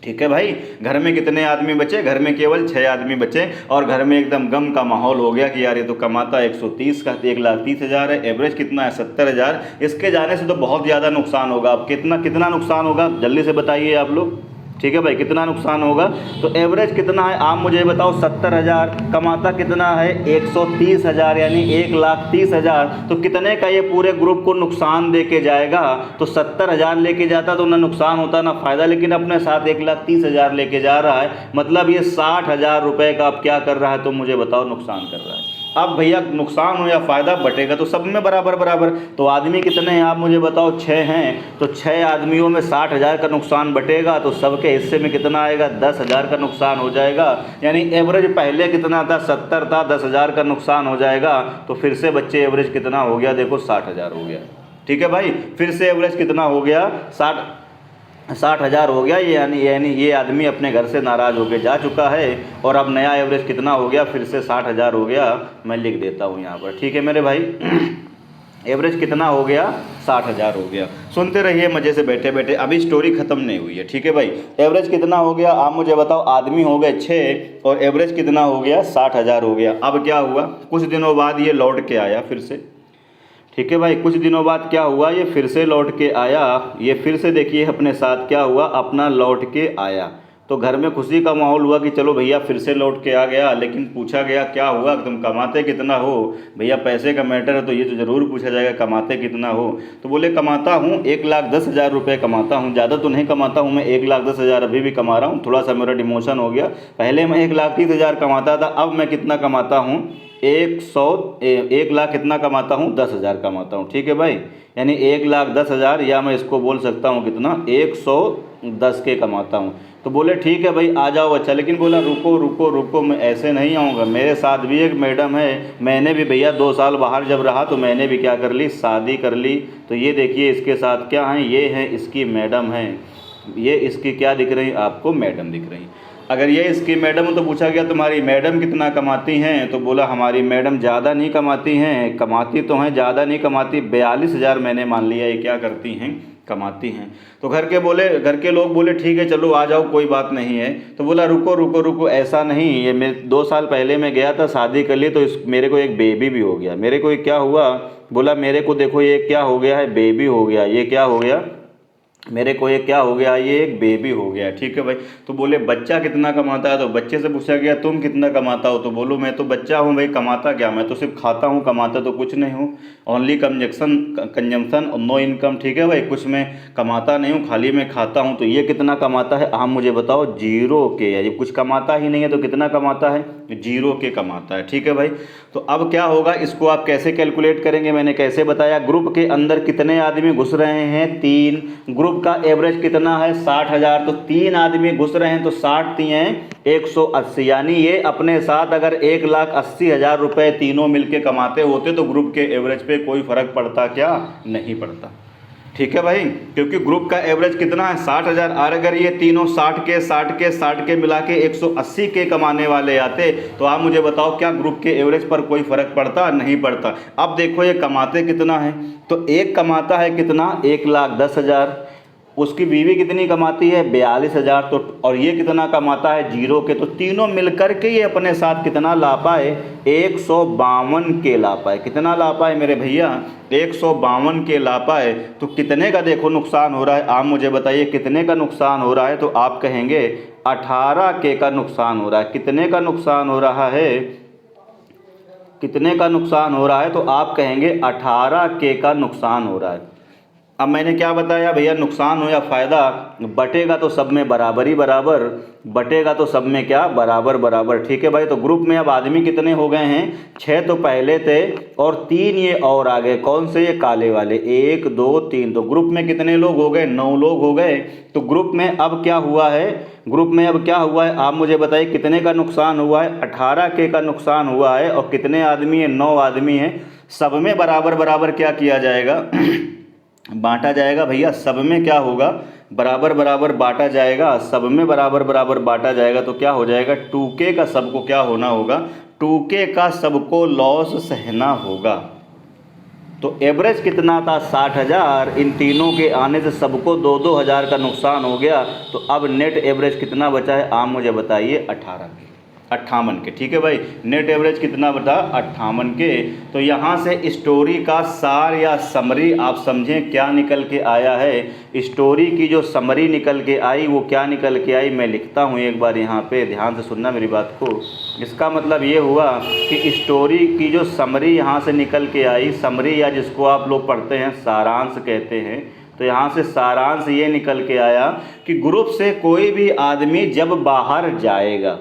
ठीक है भाई, घर में कितने आदमी बचे, घर में केवल 6 आदमी बचे। और घर में एकदम गम का माहौल हो गया कि यार ये तो कमाता 130 का, 1,30,000 है, एवरेज कितना है 70,000। इसके जाने से तो बहुत ज़्यादा नुकसान होगा। अब कितना नुकसान होगा जल्दी से बताइए आप लोग। ठीक है भाई, कितना नुकसान होगा, तो एवरेज कितना है आप मुझे बताओ 70,000, कमाता कितना है 130,000, यानी 1,30,000। तो कितने का ये पूरे ग्रुप को नुकसान दे के जाएगा, तो 70,000 लेके जाता तो ना नुकसान होता ना फ़ायदा, लेकिन अपने साथ 1,30,000 लेके जा रहा है। मतलब ये 60,000 रुपये का अब क्या कर रहा है, तो मुझे बताओ नुकसान कर रहा है। अब भैया नुकसान हो या फ़ायदा बटेगा तो सब में बराबर बराबर। तो आदमी कितने हैं आप मुझे बताओ 6 हैं, तो 6 आदमियों में 60,000 का नुकसान बटेगा, तो सबके हिस्से में कितना आएगा 10,000 का नुकसान हो जाएगा। यानी एवरेज पहले कितना था 70 था, 10,000 का नुकसान हो जाएगा। तो फिर से बच्चे एवरेज कितना हो गया देखो 60,000 हो गया। ठीक है भाई, फिर से एवरेज कितना हो गया 60,000 हो गया। यानी ये आदमी अपने घर से नाराज़ होकर जा चुका है। और अब नया एवरेज कितना हो गया, फिर से 60,000 हो गया। मैं लिख देता हूँ यहाँ पर, ठीक है मेरे भाई। एवरेज कितना हो गया 60,000 हो गया। सुनते रहिए मज़े से बैठे बैठे, अभी स्टोरी ख़त्म नहीं हुई है। ठीक है भाई, एवरेज कितना हो गया आप मुझे बताओ, आदमी हो गए 6 और एवरेज कितना हो गया 60,000 हो गया। अब क्या हुआ, कुछ दिनों बाद ये लौट के आया फिर से। ठीक है भाई, कुछ दिनों बाद क्या हुआ, ये फिर से लौट के आया। ये फिर से देखिए अपने साथ क्या हुआ, अपना लौट के आया। तो घर में खुशी का माहौल हुआ कि चलो भैया फिर से लौट के आ गया। लेकिन पूछा गया क्या हुआ, तुम कमाते कितना हो। भैया पैसे का मैटर है तो ये तो ज़रूर पूछा जाएगा कमाते कितना हो। तो बोले कमाता हूँ 1,10,000 रुपये कमाता हूँ, ज़्यादा तो नहीं कमाता हूँ मैं, 1,10,000 अभी भी कमा रहा हूँ। थोड़ा सा मेरा डिमोशन हो गया, पहले मैं 1,30,000 कमाता था, अब मैं कितना कमाता हूँ 1 लाख कितना कमाता हूँ 10,000 कमाता हूँ। ठीक है भाई, यानी 1,10,000, या मैं इसको बोल सकता हूँ कितना 110 के कमाता हूँ। तो बोले ठीक है भाई आ जाओ अच्छा, लेकिन बोला रुको रुको रुको, मैं ऐसे नहीं आऊँगा, मेरे साथ भी एक मैडम है। मैंने भी भैया 2 साल बाहर जब रहा तो मैंने भी क्या कर ली, शादी कर ली। तो ये देखिए इसके साथ क्या हैं, ये हैं इसकी मैडम हैं। ये इसकी क्या दिख रही आपको, मैडम दिख रही। अगर ये इसकी मैडम हो तो पूछा गया तुम्हारी मैडम कितना कमाती हैं, तो बोला हमारी मैडम ज़्यादा नहीं कमाती हैं, कमाती तो हैं ज़्यादा नहीं कमाती, 42,000 मैंने मान लिया ये क्या करती हैं, कमाती हैं। तो घर के लोग बोले ठीक है चलो आ जाओ कोई बात नहीं है। तो बोला रुको रुको रुको, ऐसा नहीं, ये मैं 2 साल पहले मैं गया था शादी कर ली, तो मेरे को एक बेबी भी हो गया। मेरे को क्या हुआ, बोला मेरे को देखो ये क्या हो गया है, बेबी हो गया। ये क्या हो गया, मेरे को ये क्या हो गया, ये एक बेबी हो गया। ठीक है भाई, तो बोले बच्चा कितना कमाता है, तो बच्चे से पूछा गया तुम कितना कमाता हो, तो बोलो मैं तो बच्चा हूँ भाई, कमाता क्या, मैं तो सिर्फ खाता हूँ, कमाता तो कुछ नहीं हूँ, ओनली कंजम्पशन और नो इनकम। ठीक है भाई, कुछ मैं कमाता नहीं हूँ, खाली मैं खाता हूँ। तो ये कितना कमाता है आप मुझे बताओ, 0 के, यानी कुछ कमाता ही नहीं है तो कितना कमाता है, 0 के कमाता है। ठीक है भाई, तो अब क्या होगा, इसको आप कैसे कैलकुलेट करेंगे, मैंने कैसे बताया, ग्रुप के अंदर कितने आदमी घुस रहे हैं 3, ग्रुप ग्रुप का एवरेज कितना है 60,000, तो 3 आदमी घुस रहे हैं तो 60 हैं 180, यानी ये अपने साथ अगर 1,80,000 रुपये तीनों मिलके कमाते होते तो ग्रुप के एवरेज पे कोई फ़र्क पड़ता क्या? नहीं पड़ता। ठीक है भाई, क्योंकि ग्रुप का एवरेज कितना है 60,000, और अगर ये तीनों 60 के मिला के 180 के कमाने वाले आते तो आप मुझे बताओ क्या ग्रुप के एवरेज पर कोई फ़र्क पड़ता? नहीं पड़ता। अब देखो ये कमाते कितना है, तो एक कमाता है कितना 1,10,000, उसकी बीवी कितनी कमाती है 42,000, तो और ये कितना कमाता है 0 के, तो तीनों मिलकर के ये अपने साथ कितना ला पाए 152 के ला पाए। कितना ला पाए मेरे भैया? 152 के ला पाए। तो कितने का देखो नुकसान हो रहा है, आप मुझे बताइए कितने का नुकसान हो रहा है? तो आप कहेंगे 18 के का नुकसान हो रहा है। कितने का नुकसान हो रहा है? कितने का नुकसान हो रहा है? तो आप कहेंगे 18 के का नुकसान हो रहा है। अब मैंने क्या बताया भैया, नुकसान हो या फ़ायदा, बटेगा तो सब में बराबर ही बराबर, बटेगा तो सब में क्या बराबर बराबर। ठीक है भाई, तो ग्रुप में अब आदमी कितने हो गए हैं? 6 तो पहले थे और 3 ये और आ गए। कौन से? ये काले वाले, 1 2 3। तो ग्रुप में कितने लोग हो गए? 9 लोग हो गए। तो ग्रुप में अब क्या हुआ है? ग्रुप में अब क्या हुआ है आप मुझे बताइए, कितने का नुकसान हुआ है? 18 के का नुकसान हुआ है। और कितने आदमी हैं? 9 आदमी हैं। सब में बराबर बराबर क्या किया जाएगा? बांटा जाएगा भैया। सब में क्या होगा? बराबर बराबर बांटा जाएगा। सब में बराबर बराबर बांटा जाएगा तो क्या हो जाएगा? 2K का सबको क्या होना होगा? 2K का सबको लॉस सहना होगा। तो एवरेज कितना था 60,000, इन तीनों के आने से सबको 2-2 हज़ार का नुकसान हो गया। तो अब नेट एवरेज कितना बचा है आप मुझे बताइए? 58 के। ठीक है भाई, नेट एवरेज कितना बता? 58 के। तो यहाँ से स्टोरी का सार या समरी आप समझें क्या निकल के आया है। स्टोरी की जो समरी निकल के आई वो क्या निकल के आई, मैं लिखता हूँ एक बार यहाँ पे, ध्यान से सुनना मेरी बात को। इसका मतलब ये हुआ कि स्टोरी की जो समरी यहाँ से निकल के आई, समरी या जिसको आप लोग पढ़ते हैं सारांश कहते हैं, तो यहाँ से सारांश ये निकल के आया कि ग्रुप से कोई भी आदमी जब बाहर जाएगा,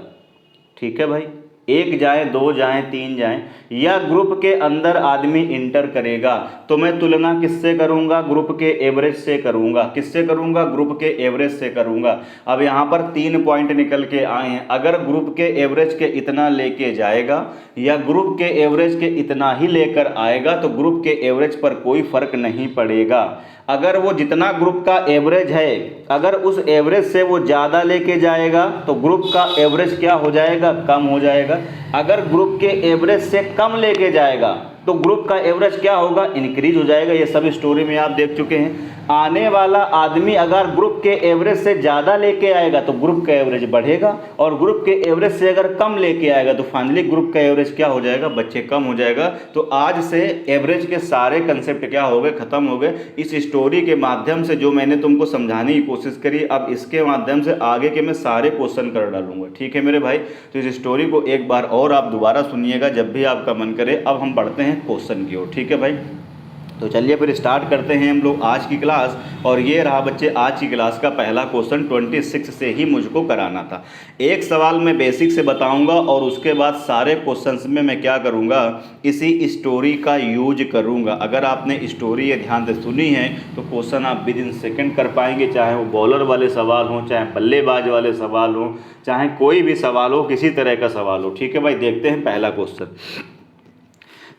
ठीक है भाई, 1 जाए 2 जाए 3 जाए, या ग्रुप के अंदर आदमी इंटर करेगा, तो मैं तुलना किससे करूंगा? ग्रुप के एवरेज से करूंगा। किससे करूंगा? ग्रुप के एवरेज से करूंगा। अब यहाँ पर 3 पॉइंट निकल के आए हैं। अगर ग्रुप के एवरेज के इतना लेके जाएगा या ग्रुप के एवरेज के इतना ही लेकर आएगा तो ग्रुप के एवरेज पर कोई फर्क नहीं पड़ेगा। अगर वो जितना ग्रुप का एवरेज है, अगर उस एवरेज से वो ज़्यादा लेके जाएगा तो ग्रुप का एवरेज क्या हो जाएगा? कम हो जाएगा। अगर ग्रुप के एवरेज से कम लेके जाएगा तो ग्रुप का एवरेज क्या होगा? इंक्रीज हो जाएगा। ये सब स्टोरी में आप देख चुके हैं। आने वाला आदमी अगर ग्रुप के एवरेज से ज़्यादा लेके आएगा तो ग्रुप का एवरेज बढ़ेगा, और ग्रुप के एवरेज से अगर कम लेके आएगा तो फाइनली ग्रुप का एवरेज क्या हो जाएगा बच्चे? कम हो जाएगा। तो आज से एवरेज के सारे कंसेप्ट क्या हो गए? ख़त्म हो गए। इस स्टोरी के माध्यम से जो मैंने तुमको समझाने की कोशिश करी, अब इसके माध्यम से आगे के मैं सारे क्वेश्चन कर डालूंगा। ठीक है मेरे भाई, तो इस स्टोरी को एक बार और आप दोबारा सुनिएगा जब भी आपका मन करे। अब हम बढ़ते हैं क्वेश्चन की ओर। ठीक है भाई, तो चलिए फिर स्टार्ट करते हैं हम लोग आज की क्लास। और ये रहा बच्चे आज की क्लास का पहला क्वेश्चन, 26 से ही मुझको कराना था। एक सवाल मैं बेसिक से बताऊंगा और उसके बाद सारे क्वेश्चंस में मैं क्या करूंगा? इसी स्टोरी का यूज करूंगा। अगर आपने स्टोरी ये ध्यान से सुनी है तो क्वेश्चन आप विद इन सेकेंड कर पाएंगे, चाहे वो बॉलर वाले सवाल हों, चाहे बल्लेबाज वाले सवाल हों, चाहे कोई भी सवाल हो, किसी तरह का सवाल हो। ठीक है भाई, देखते हैं पहला क्वेश्चन।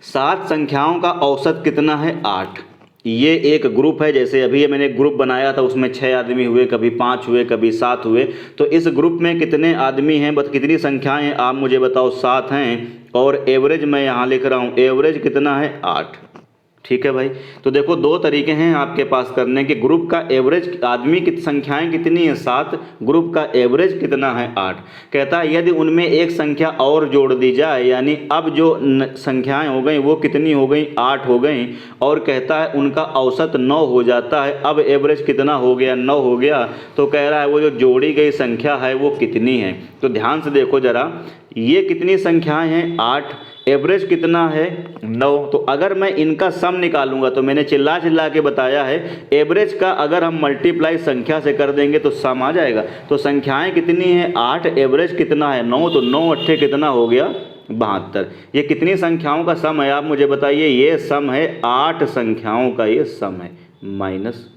7 संख्याओं का औसत कितना है? 8। ये एक ग्रुप है, जैसे अभी मैंने एक ग्रुप बनाया था, उसमें 6 आदमी हुए, कभी 5 हुए, कभी 7 हुए। तो इस ग्रुप में कितने आदमी हैं, बस कितनी संख्याएं हैं आप मुझे बताओ? 7 हैं। और एवरेज मैं यहाँ लिख रहा हूँ, एवरेज कितना है? 8। ठीक है भाई, तो देखो 2 तरीके हैं आपके पास करने के। ग्रुप का एवरेज आदमी की संख्याएं कितनी है? 7। ग्रुप का एवरेज कितना है? 8। कहता है यदि उनमें एक संख्या और जोड़ दी जाए, यानी अब जो संख्याएं हो गई वो कितनी हो गई? 8 हो गई। और कहता है उनका औसत 9 हो जाता है। अब एवरेज कितना हो गया? 9 हो गया। तो कह रहा है वो जो जोड़ी गई संख्या है वो कितनी है? तो ध्यान से देखो जरा, ये कितनी संख्याएं हैं? 8। एवरेज कितना है? 9। तो अगर मैं इनका सम निकालूंगा, तो मैंने चिल्ला चिल्ला के बताया है, एवरेज का अगर हम मल्टीप्लाई संख्या से कर देंगे तो सम आ जाएगा। तो संख्याएं कितनी हैं? 8। एवरेज कितना है? 9। तो 9 अट्ठे कितना हो गया? 72। ये कितनी संख्याओं का सम है आप मुझे बताइए? ये सम है 8 संख्याओं का, ये सम है। माइनस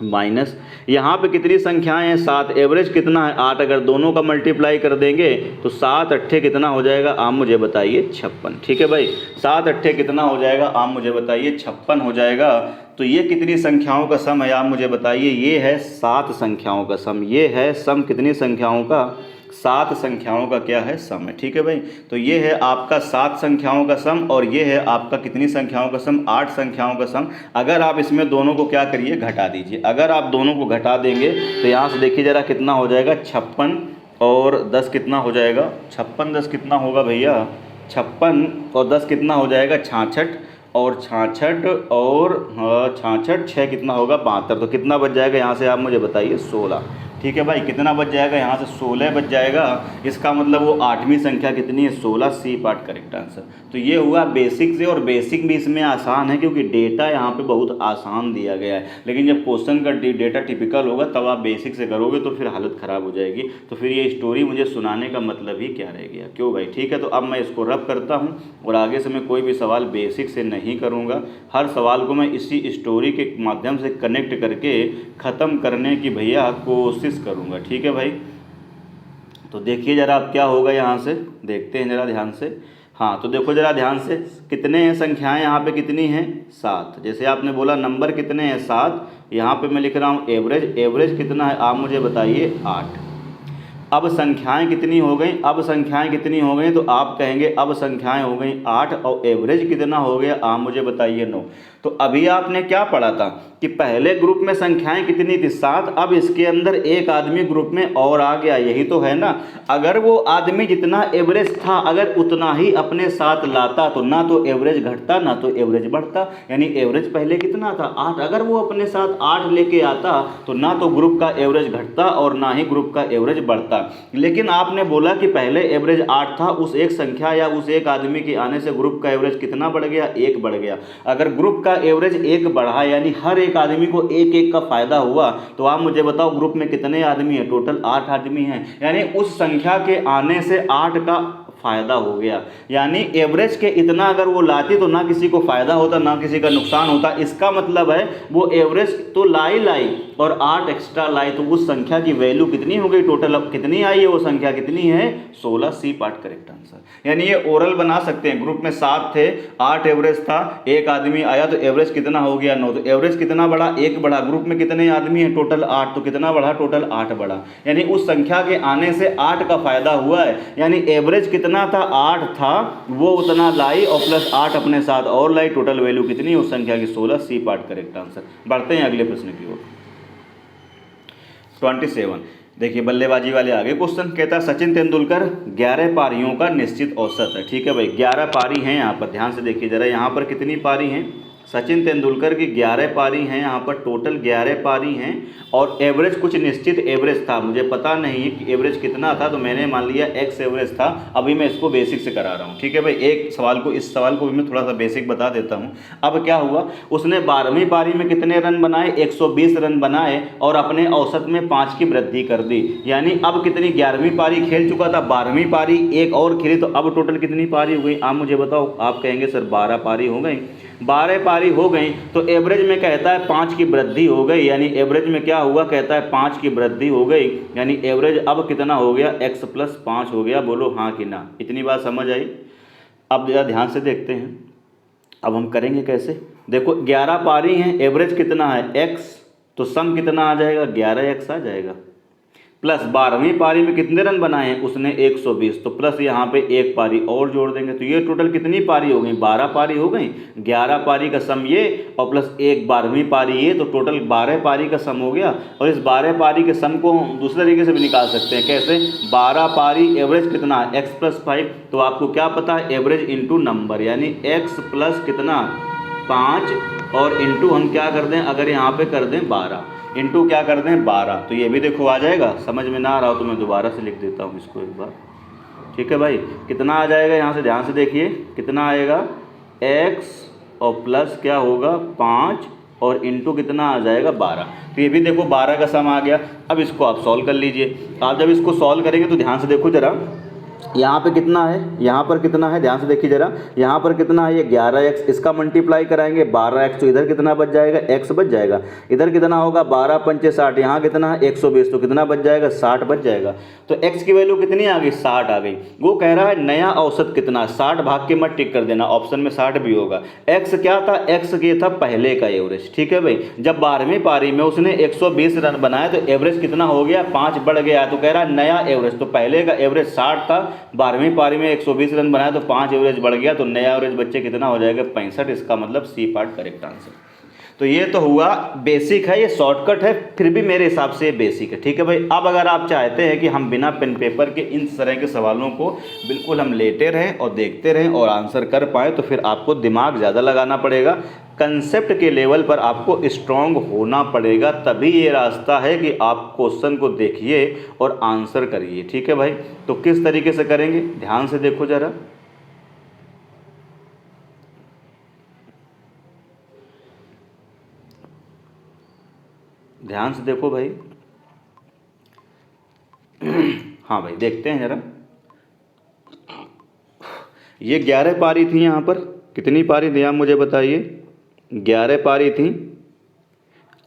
माइनस यहाँ पे कितनी संख्याएं हैं 7, एवरेज कितना है 8। अगर दोनों का मल्टीप्लाई कर देंगे तो 7 अट्ठे कितना हो जाएगा, आप मुझे बताइए 56। ठीक है भाई, 7 अट्ठे कितना हो जाएगा, आप मुझे बताइए 56 हो जाएगा। तो ये कितनी संख्याओं का सम है, आप मुझे बताइए। ये है 7 संख्याओं का सम। ये है सम कितनी संख्याओं का, 7 संख्याओं का क्या है, सम है। ठीक है भाई, तो ये है आपका 7 संख्याओं का सम और ये है आपका कितनी संख्याओं का सम, 8 संख्याओं का सम। अगर आप इसमें दोनों को क्या करिए, घटा दीजिए। अगर आप दोनों को घटा देंगे तो यहाँ से देखिए ज़रा कितना हो जाएगा, 56 और 10 कितना हो जाएगा, 56 10 कितना होगा भैया, 56 और 10 कितना हो जाएगा, 66 और 66 और 66 6 कितना होगा, 72। तो कितना बच जाएगा यहाँ से, आप मुझे बताइए 16। ठीक है भाई, कितना बच जाएगा यहाँ से, 16 बच जाएगा। इसका मतलब वो 8वीं संख्या कितनी है, 16। C part correct answer. तो ये हुआ बेसिक से, और बेसिक भी इसमें आसान है क्योंकि डेटा यहाँ पे बहुत आसान दिया गया है। लेकिन जब क्वेश्चन का डेटा टिपिकल होगा तब आप बेसिक से करोगे तो फिर हालत ख़राब हो जाएगी। तो फिर ये स्टोरी मुझे सुनाने का मतलब ही क्या रह गया, क्यों भाई। ठीक है, तो अब मैं इसको रब करता हूँ और आगे से मैं कोई भी सवाल बेसिक से नहीं करूँगा। हर सवाल को मैं इसी स्टोरी के माध्यम से कनेक्ट करके ख़त्म करने की भैया कोशिश करूँगा। ठीक है भाई, तो देखिए ज़रा अब क्या होगा, यहाँ से देखते हैं ज़रा ध्यान से। हाँ, तो देखो ज़रा ध्यान से, कितने हैं संख्याएं यहाँ पे, कितनी हैं 7। जैसे आपने बोला नंबर कितने हैं 7, यहाँ पे मैं लिख रहा हूँ एवरेज। एवरेज कितना है, आप मुझे बताइए 8। अब संख्याएं कितनी हो गई, अब संख्याएं कितनी हो गई, तो आप कहेंगे अब संख्याएं हो गई 8 और एवरेज कितना हो गया, आप मुझे बताइए 9। तो अभी आपने क्या पढ़ा था कि पहले ग्रुप में संख्याएं कितनी थी 7, अब इसके अंदर एक आदमी ग्रुप में और आ गया, यही तो है ना। अगर वो आदमी जितना एवरेज था अगर उतना ही अपने साथ लाता तो ना तो एवरेज घटता ना तो एवरेज बढ़ता। यानी एवरेज पहले कितना था 8, अगर वो अपने साथ 8 लेके आता तो ना तो ग्रुप का एवरेज घटता और ना ही ग्रुप का एवरेज बढ़ता। लेकिन आपने बोला कि पहले एवरेज 8 था, उस एक संख्या या उस एक आदमी के आने से ग्रुप का एवरेज कितना बढ़ गया, 1 बढ़ गया। अगर ग्रुप का एवरेज 1 बढ़ा यानी हर एक आदमी को 1-1 का फायदा हुआ, तो आप मुझे बताओ ग्रुप में कितने आदमी हैं, टोटल 8 आदमी हैं। यानी उस संख्या के आने से 8 का फायदा हो गया। यानी एवरेज के इतना अगर वो लाती तो ना किसी को फायदा होता ना किसी का नुकसान होता। इसका मतलब है वो एवरेज तो लाई और 8 एक्स्ट्रा लाई, तो उस संख्या की वैल्यू कितनी हो गई, टोटल अब कितनी आई है, वो संख्या कितनी है 16। C part correct answer. यानी ये ओरल बना सकते हैं, ग्रुप में 7 थे, 8 एवरेज था, एक आदमी आया तो एवरेज कितना हो गया 9। तो एवरेज कितना बढ़ा, 1 बढ़ा। ग्रुप में कितने आदमी हैं, टोटल 8, तो कितना बढ़ा, टोटल 8 बढ़ा। यानी उस संख्या के आने से 8 का फायदा हुआ है। यानी एवरेज कितना था 8 था, वो उतना लाई और प्लस 8 अपने साथ और लाई, टोटल वैल्यू कितनी उस संख्या की 16। C part correct answer. बढ़ते हैं अगले प्रश्न की ओर। 27 देखिए, बल्लेबाजी वाले आगे क्वेश्चन कहता है सचिन तेंदुलकर 11 पारियों का निश्चित औसत है। ठीक है भाई, 11 पारी हैं यहाँ पर, ध्यान से देखिए जरा, यहाँ पर कितनी पारी हैं, सचिन तेंदुलकर की 11 पारी हैं, यहाँ पर टोटल 11 पारी हैं और एवरेज कुछ निश्चित एवरेज था, मुझे पता नहीं है कि एवरेज कितना था, तो मैंने मान लिया एक्स एवरेज था। अभी मैं इसको बेसिक से करा रहा हूँ। ठीक है भाई, एक सवाल को, इस सवाल को भी मैं थोड़ा सा बेसिक बता देता हूँ। अब क्या हुआ, उसने 12वीं पारी में कितने रन बनाए, 120 रन बनाए और अपने औसत में 5 की वृद्धि कर दी। यानी अब कितनी, 11वीं पारी खेल चुका था, 12वीं पारी एक और खेली, तो अब टोटल कितनी पारी हो गई, आप मुझे बताओ। आप कहेंगे सर 12 पारी हो गई, 12 पारी हो गई तो एवरेज में कहता है 5 की वृद्धि हो गई। यानी एवरेज में क्या हुआ, कहता है 5 की वृद्धि हो गई। यानी एवरेज अब कितना हो गया, x + 5 हो गया। बोलो हाँ कि ना, इतनी बात समझ आई। अब जरा ध्यान से देखते हैं, अब हम करेंगे कैसे। देखो 11 पारी हैं, एवरेज कितना है x, तो सम कितना आ जाएगा, 11x आ जाएगा। प्लस 12वीं पारी में कितने रन बनाए हैं उसने, 120, तो प्लस यहाँ पे एक पारी और जोड़ देंगे, तो ये टोटल कितनी पारी हो गई, 12 पारी हो गई। 11 पारी का सम ये और प्लस एक 12वीं पारी ये, तो टोटल 12 पारी का सम हो गया। और इस 12 पारी के सम को हम दूसरे तरीके से भी निकाल सकते हैं। कैसे, 12 पारी एवरेज कितना है, x + 5, तो आपको क्या पता है एवरेज इंटू नंबर, यानी x + कितना 5 और इंटू हम क्या कर दें, अगर यहाँ पे कर दें 12, इंटू क्या कर दें 12, तो ये भी देखो आ जाएगा। समझ में ना आ रहा हो तो मैं दोबारा से लिख देता हूँ इसको एक बार। ठीक है भाई, कितना आ जाएगा, यहाँ से ध्यान से देखिए कितना आएगा, x और प्लस क्या होगा 5 और इंटू कितना आ जाएगा 12, तो ये भी देखो 12 का सम आ गया। अब इसको आप सॉल्व कर लीजिए। आप जब इसको सॉल्व करेंगे तो ध्यान से देखो जरा, यहाँ पे कितना है, यहाँ पर कितना है, ध्यान से देखिए जरा, यहाँ पर कितना है, ये 11x, इसका मल्टीप्लाई कराएंगे 12x, तो इधर कितना बच जाएगा, x बच जाएगा। इधर कितना होगा, 12 पंचे 60, यहाँ कितना है 120, तो कितना बच जाएगा, 60 बच जाएगा। तो x की वैल्यू कितनी आ गई, 60 आ गई। वो कह रहा है नया औसत कितना, 60 भाग के मत टिक कर देना, ऑप्शन में 60 भी होगा। x क्या था, x ये था पहले का एवरेज, ठीक है भाई। जब 12वीं पारी में उसने 120 रन बनाए तो एवरेज कितना हो गया, 5 बढ़ गया। तो कह रहा है नया एवरेज, तो पहले का एवरेज 60 था, 12वीं पारी में 120 रन बनाया तो 5 एवरेज बढ़ गया, तो नया एवरेज बच्चे कितना हो जाएगा, 65। इसका मतलब सी पार्ट करेक्ट आंसर। तो ये तो हुआ बेसिक है, ये शॉर्टकट है, फिर भी मेरे हिसाब से ये बेसिक है, ठीक है भाई। अब अगर आप चाहते हैं कि हम बिना पेन पेपर के इन तरह के सवालों को बिल्कुल हम लेते रहें और देखते रहें और आंसर कर पाएँ, तो फिर आपको दिमाग ज़्यादा लगाना पड़ेगा, कंसेप्ट के लेवल पर आपको स्ट्रॉन्ग होना पड़ेगा, तभी ये रास्ता है कि आप क्वेश्चन को देखिए और आंसर करिए, ठीक है भाई। तो किस तरीके से करेंगे, ध्यान से देखो ज़रा। ध्यान से देखो भाई। हाँ भाई, देखते हैं ज़रा। ये 11 पारी थी, यहाँ पर कितनी पारी थी आप मुझे बताइए, 11 पारी थी।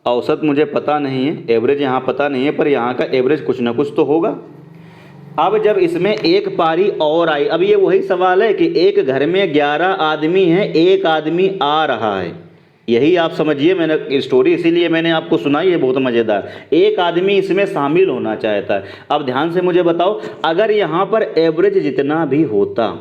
औसत मुझे पता नहीं है, एवरेज यहाँ पता नहीं है, पर यहाँ का एवरेज कुछ ना कुछ तो होगा। अब जब इसमें एक पारी और आई, अब ये वही सवाल है कि एक घर में 11 आदमी हैं, एक आदमी आ रहा है, यही आप समझिए। मैंने स्टोरी इसीलिए मैंने आपको सुनाई है, बहुत मज़ेदार। एक आदमी इसमें शामिल होना चाहता है। अब ध्यान से मुझे बताओ, अगर यहाँ पर एवरेज जितना भी होता,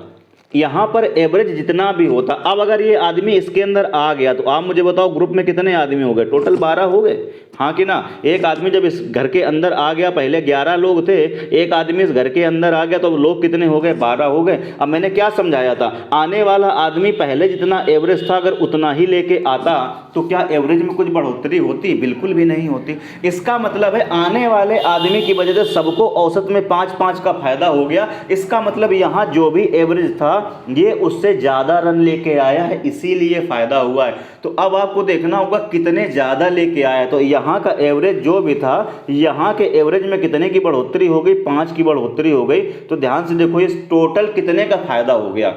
यहाँ पर एवरेज जितना भी होता, अब अगर ये आदमी इसके अंदर आ गया, तो आप मुझे बताओ ग्रुप में कितने आदमी हो गए, टोटल 12 हो गए, हाँ कि ना। एक आदमी जब इस घर के अंदर आ गया, पहले 11 लोग थे, एक आदमी इस घर के अंदर आ गया, तो लोग कितने हो गए, 12 हो गए। अब मैंने क्या समझाया था, आने वाला आदमी पहले जितना एवरेज था अगर उतना ही लेके आता तो क्या एवरेज में कुछ बढ़ोतरी होती, बिल्कुल भी नहीं होती। इसका मतलब है आने वाले आदमी की वजह से सबको औसत में 5-5 का फायदा हो गया। इसका मतलब यहाँ जो भी एवरेज था ये उससे ज़्यादा रन लेके आया है, इसीलिए फ़ायदा हुआ है। तो अब आपको देखना होगा कितने ज़्यादा लेके आया। तो यहाँ का एवरेज जो भी था, यहाँ के एवरेज में कितने की बढ़ोतरी हो गई, 5 की बढ़ोतरी हो गई। तो ध्यान से देखो, इस टोटल कितने का फ़ायदा हो गया,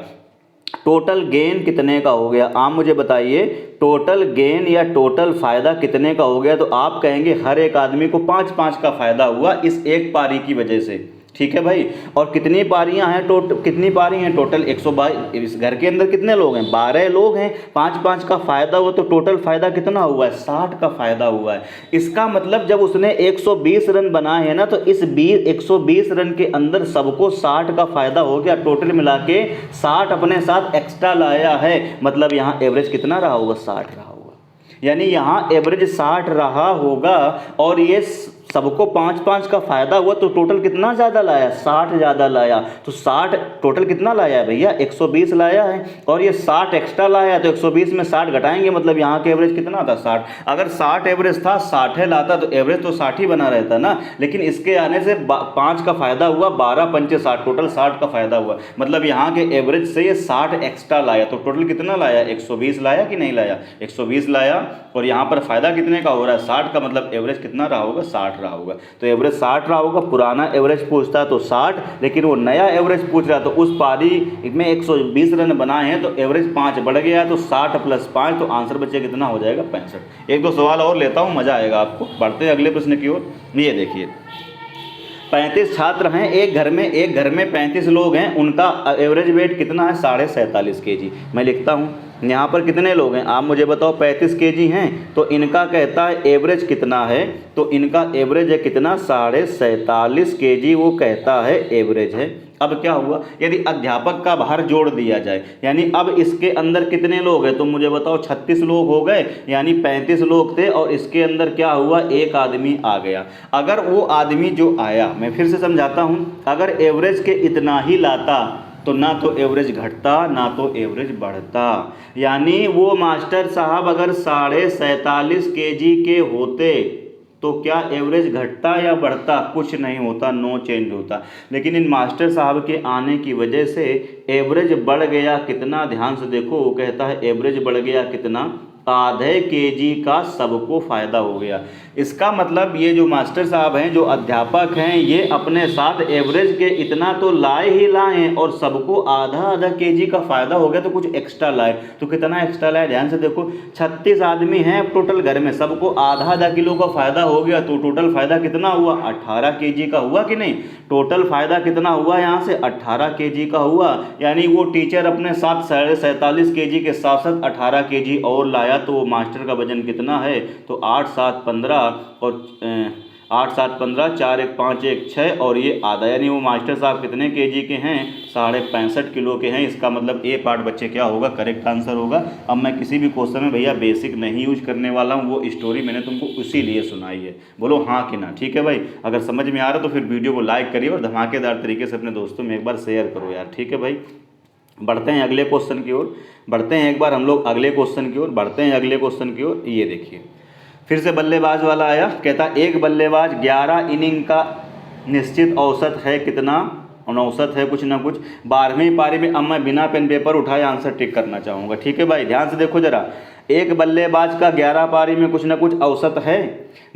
टोटल गेन कितने का हो गया, आप मुझे बताइए। टोटल गेन या टोटल फ़ायदा कितने का हो गया, तो आप कहेंगे हर एक आदमी को 5-5 का फ़ायदा हुआ इस एक पारी की वजह से, ठीक है भाई। और कितनी पारियां हैं, कितनी पारी हैं टोटल, 122। इस घर के अंदर कितने लोग हैं, 12 लोग हैं, 5-5 का फ़ायदा हुआ, तो टोटल फ़ायदा कितना हुआ है, 60 का फ़ायदा हुआ है। इसका मतलब जब उसने 120 रन बनाए हैं ना, तो इस 120 रन के अंदर सबको 60 का फ़ायदा हो गया, टोटल मिला के 60 अपने साथ एक्स्ट्रा लाया है। मतलब यहाँ एवरेज कितना रहा होगा, 60 रहा होगा, यानी यहाँ एवरेज 60 रहा होगा। और ये सबको 5-5 का फायदा हुआ, तो टोटल कितना ज़्यादा लाया, 60 ज़्यादा लाया। तो 60 टोटल कितना लाया है भैया, 120 लाया है, और ये 60 एक्स्ट्रा लाया, तो 120 में 60 घटाएंगे, मतलब यहाँ के एवरेज कितना था, 60। अगर 60 एवरेज था, 60 लाता तो एवरेज तो 60 ही बना रहता ना। लेकिन इसके आने से 5 का फायदा हुआ, 12 पंचे 60, टोटल 60 का फायदा हुआ। मतलब यहाँ के एवरेज से ये 60 एक्स्ट्रा लाया, तो टोटल कितना लाया, 120 लाया कि नहीं लाया, 120 लाया। और यहाँ पर फायदा कितने का हो रहा है, 60 का, मतलब एवरेज कितना रहा होगा, 60 रहा होगा। तो एवरेज 60 रहा होगा। पुराना एवरेज पूछता है तो 60, लेकिन वो नया एवरेज पूछ रहा है, तो उस पारी में 120 रन बनाए हैं, तो एवरेज 5 बढ़ गया है, तो 60 + 5, तो आंसर बच्चे कितना हो जाएगा, 65। एक दो सवाल और लेता हूँ, मज़ा आएगा आपको। बढ़ते हैं अगले प्रश्न की ओर। ये देखिए, 35 छात्र हैं, एक घर में 35 लोग हैं, उनका एवरेज वेट कितना है, 47.5 kg। मैं लिखता हूँ, यहाँ पर कितने लोग हैं, आप मुझे बताओ, 35 kg हैं, तो इनका कहता है एवरेज कितना है, तो इनका एवरेज है कितना, 47.5 kg, वो कहता है एवरेज है। अब क्या हुआ, यदि अध्यापक का भार जोड़ दिया जाए, यानी अब इसके अंदर कितने लोग हैं, तो मुझे बताओ 36 लोग हो गए, यानी 35 लोग थे, और इसके अंदर क्या हुआ, एक आदमी आ गया। अगर वो आदमी जो आया, मैं फिर से समझाता हूँ, अगर एवरेज के इतना ही लाता तो ना तो एवरेज घटता ना तो एवरेज बढ़ता। यानी वो मास्टर साहब अगर 47.5 kg के होते तो क्या एवरेज घटता या बढ़ता, कुछ नहीं होता, नो चेंज होता। लेकिन इन मास्टर साहब के आने की वजह से एवरेज बढ़ गया कितना, ध्यान से देखो, वो कहता है एवरेज बढ़ गया कितना, आधे केजी का सबको फ़ायदा हो गया। इसका मतलब ये जो मास्टर साहब हैं, जो अध्यापक हैं, ये अपने साथ एवरेज के इतना तो लाए ही लाए और सबको आधा आधा केजी का फ़ायदा हो गया, तो कुछ एक्स्ट्रा लाए। तो कितना एक्स्ट्रा लाए, ध्यान से देखो, 36 आदमी हैं टोटल घर में, सबको आधा आधा किलो का फ़ायदा हो गया, तो टोटल फ़ायदा कितना हुआ, 18 केजी का हुआ कि नहीं। टोटल फ़ायदा कितना हुआ यहाँ से, 18 केजी का हुआ। यानी वो टीचर अपने साथ 47 केजी के साथ साथ 18 केजी और लाया, तो वो मास्टर का वजन कितना है, तो 8 7 15 और 8 7 15, 4 1 5 1 6 और ये आधा। यानी वो मास्टर साहब कितने केजी के हैं, 65.5 किलो के हैं। इसका मतलब ए पार्ट बच्चे क्या होगा, करेक्ट आंसर होगा। अब मैं किसी भी क्वेश्चन में भैया बेसिक नहीं यूज करने वाला हूँ, वो स्टोरी मैंने तुमको उसी लिए सुनाई है। बोलो हाँ कि ना, ठीक है भाई। अगर समझ में आ रहा तो फिर वीडियो को लाइक करिए और धमाकेदार तरीके से अपने दोस्तों में एक बार शेयर करो यार, ठीक है भाई। बढ़ते हैं अगले क्वेश्चन की ओर, बढ़ते हैं एक बार हम लोग अगले क्वेश्चन की ओर, बढ़ते हैं अगले क्वेश्चन की ओर। ये देखिए फिर से बल्लेबाज वाला आया, कहता एक बल्लेबाज 11 इनिंग का निश्चित औसत है कितना, औसत है कुछ ना कुछ 12वीं पारी में। अब मैं बिना पेन पेपर उठाए आंसर टिक करना चाहूँगा, ठीक है भाई। ध्यान से देखो जरा, एक बल्लेबाज का 11 पारी में कुछ ना कुछ औसत है,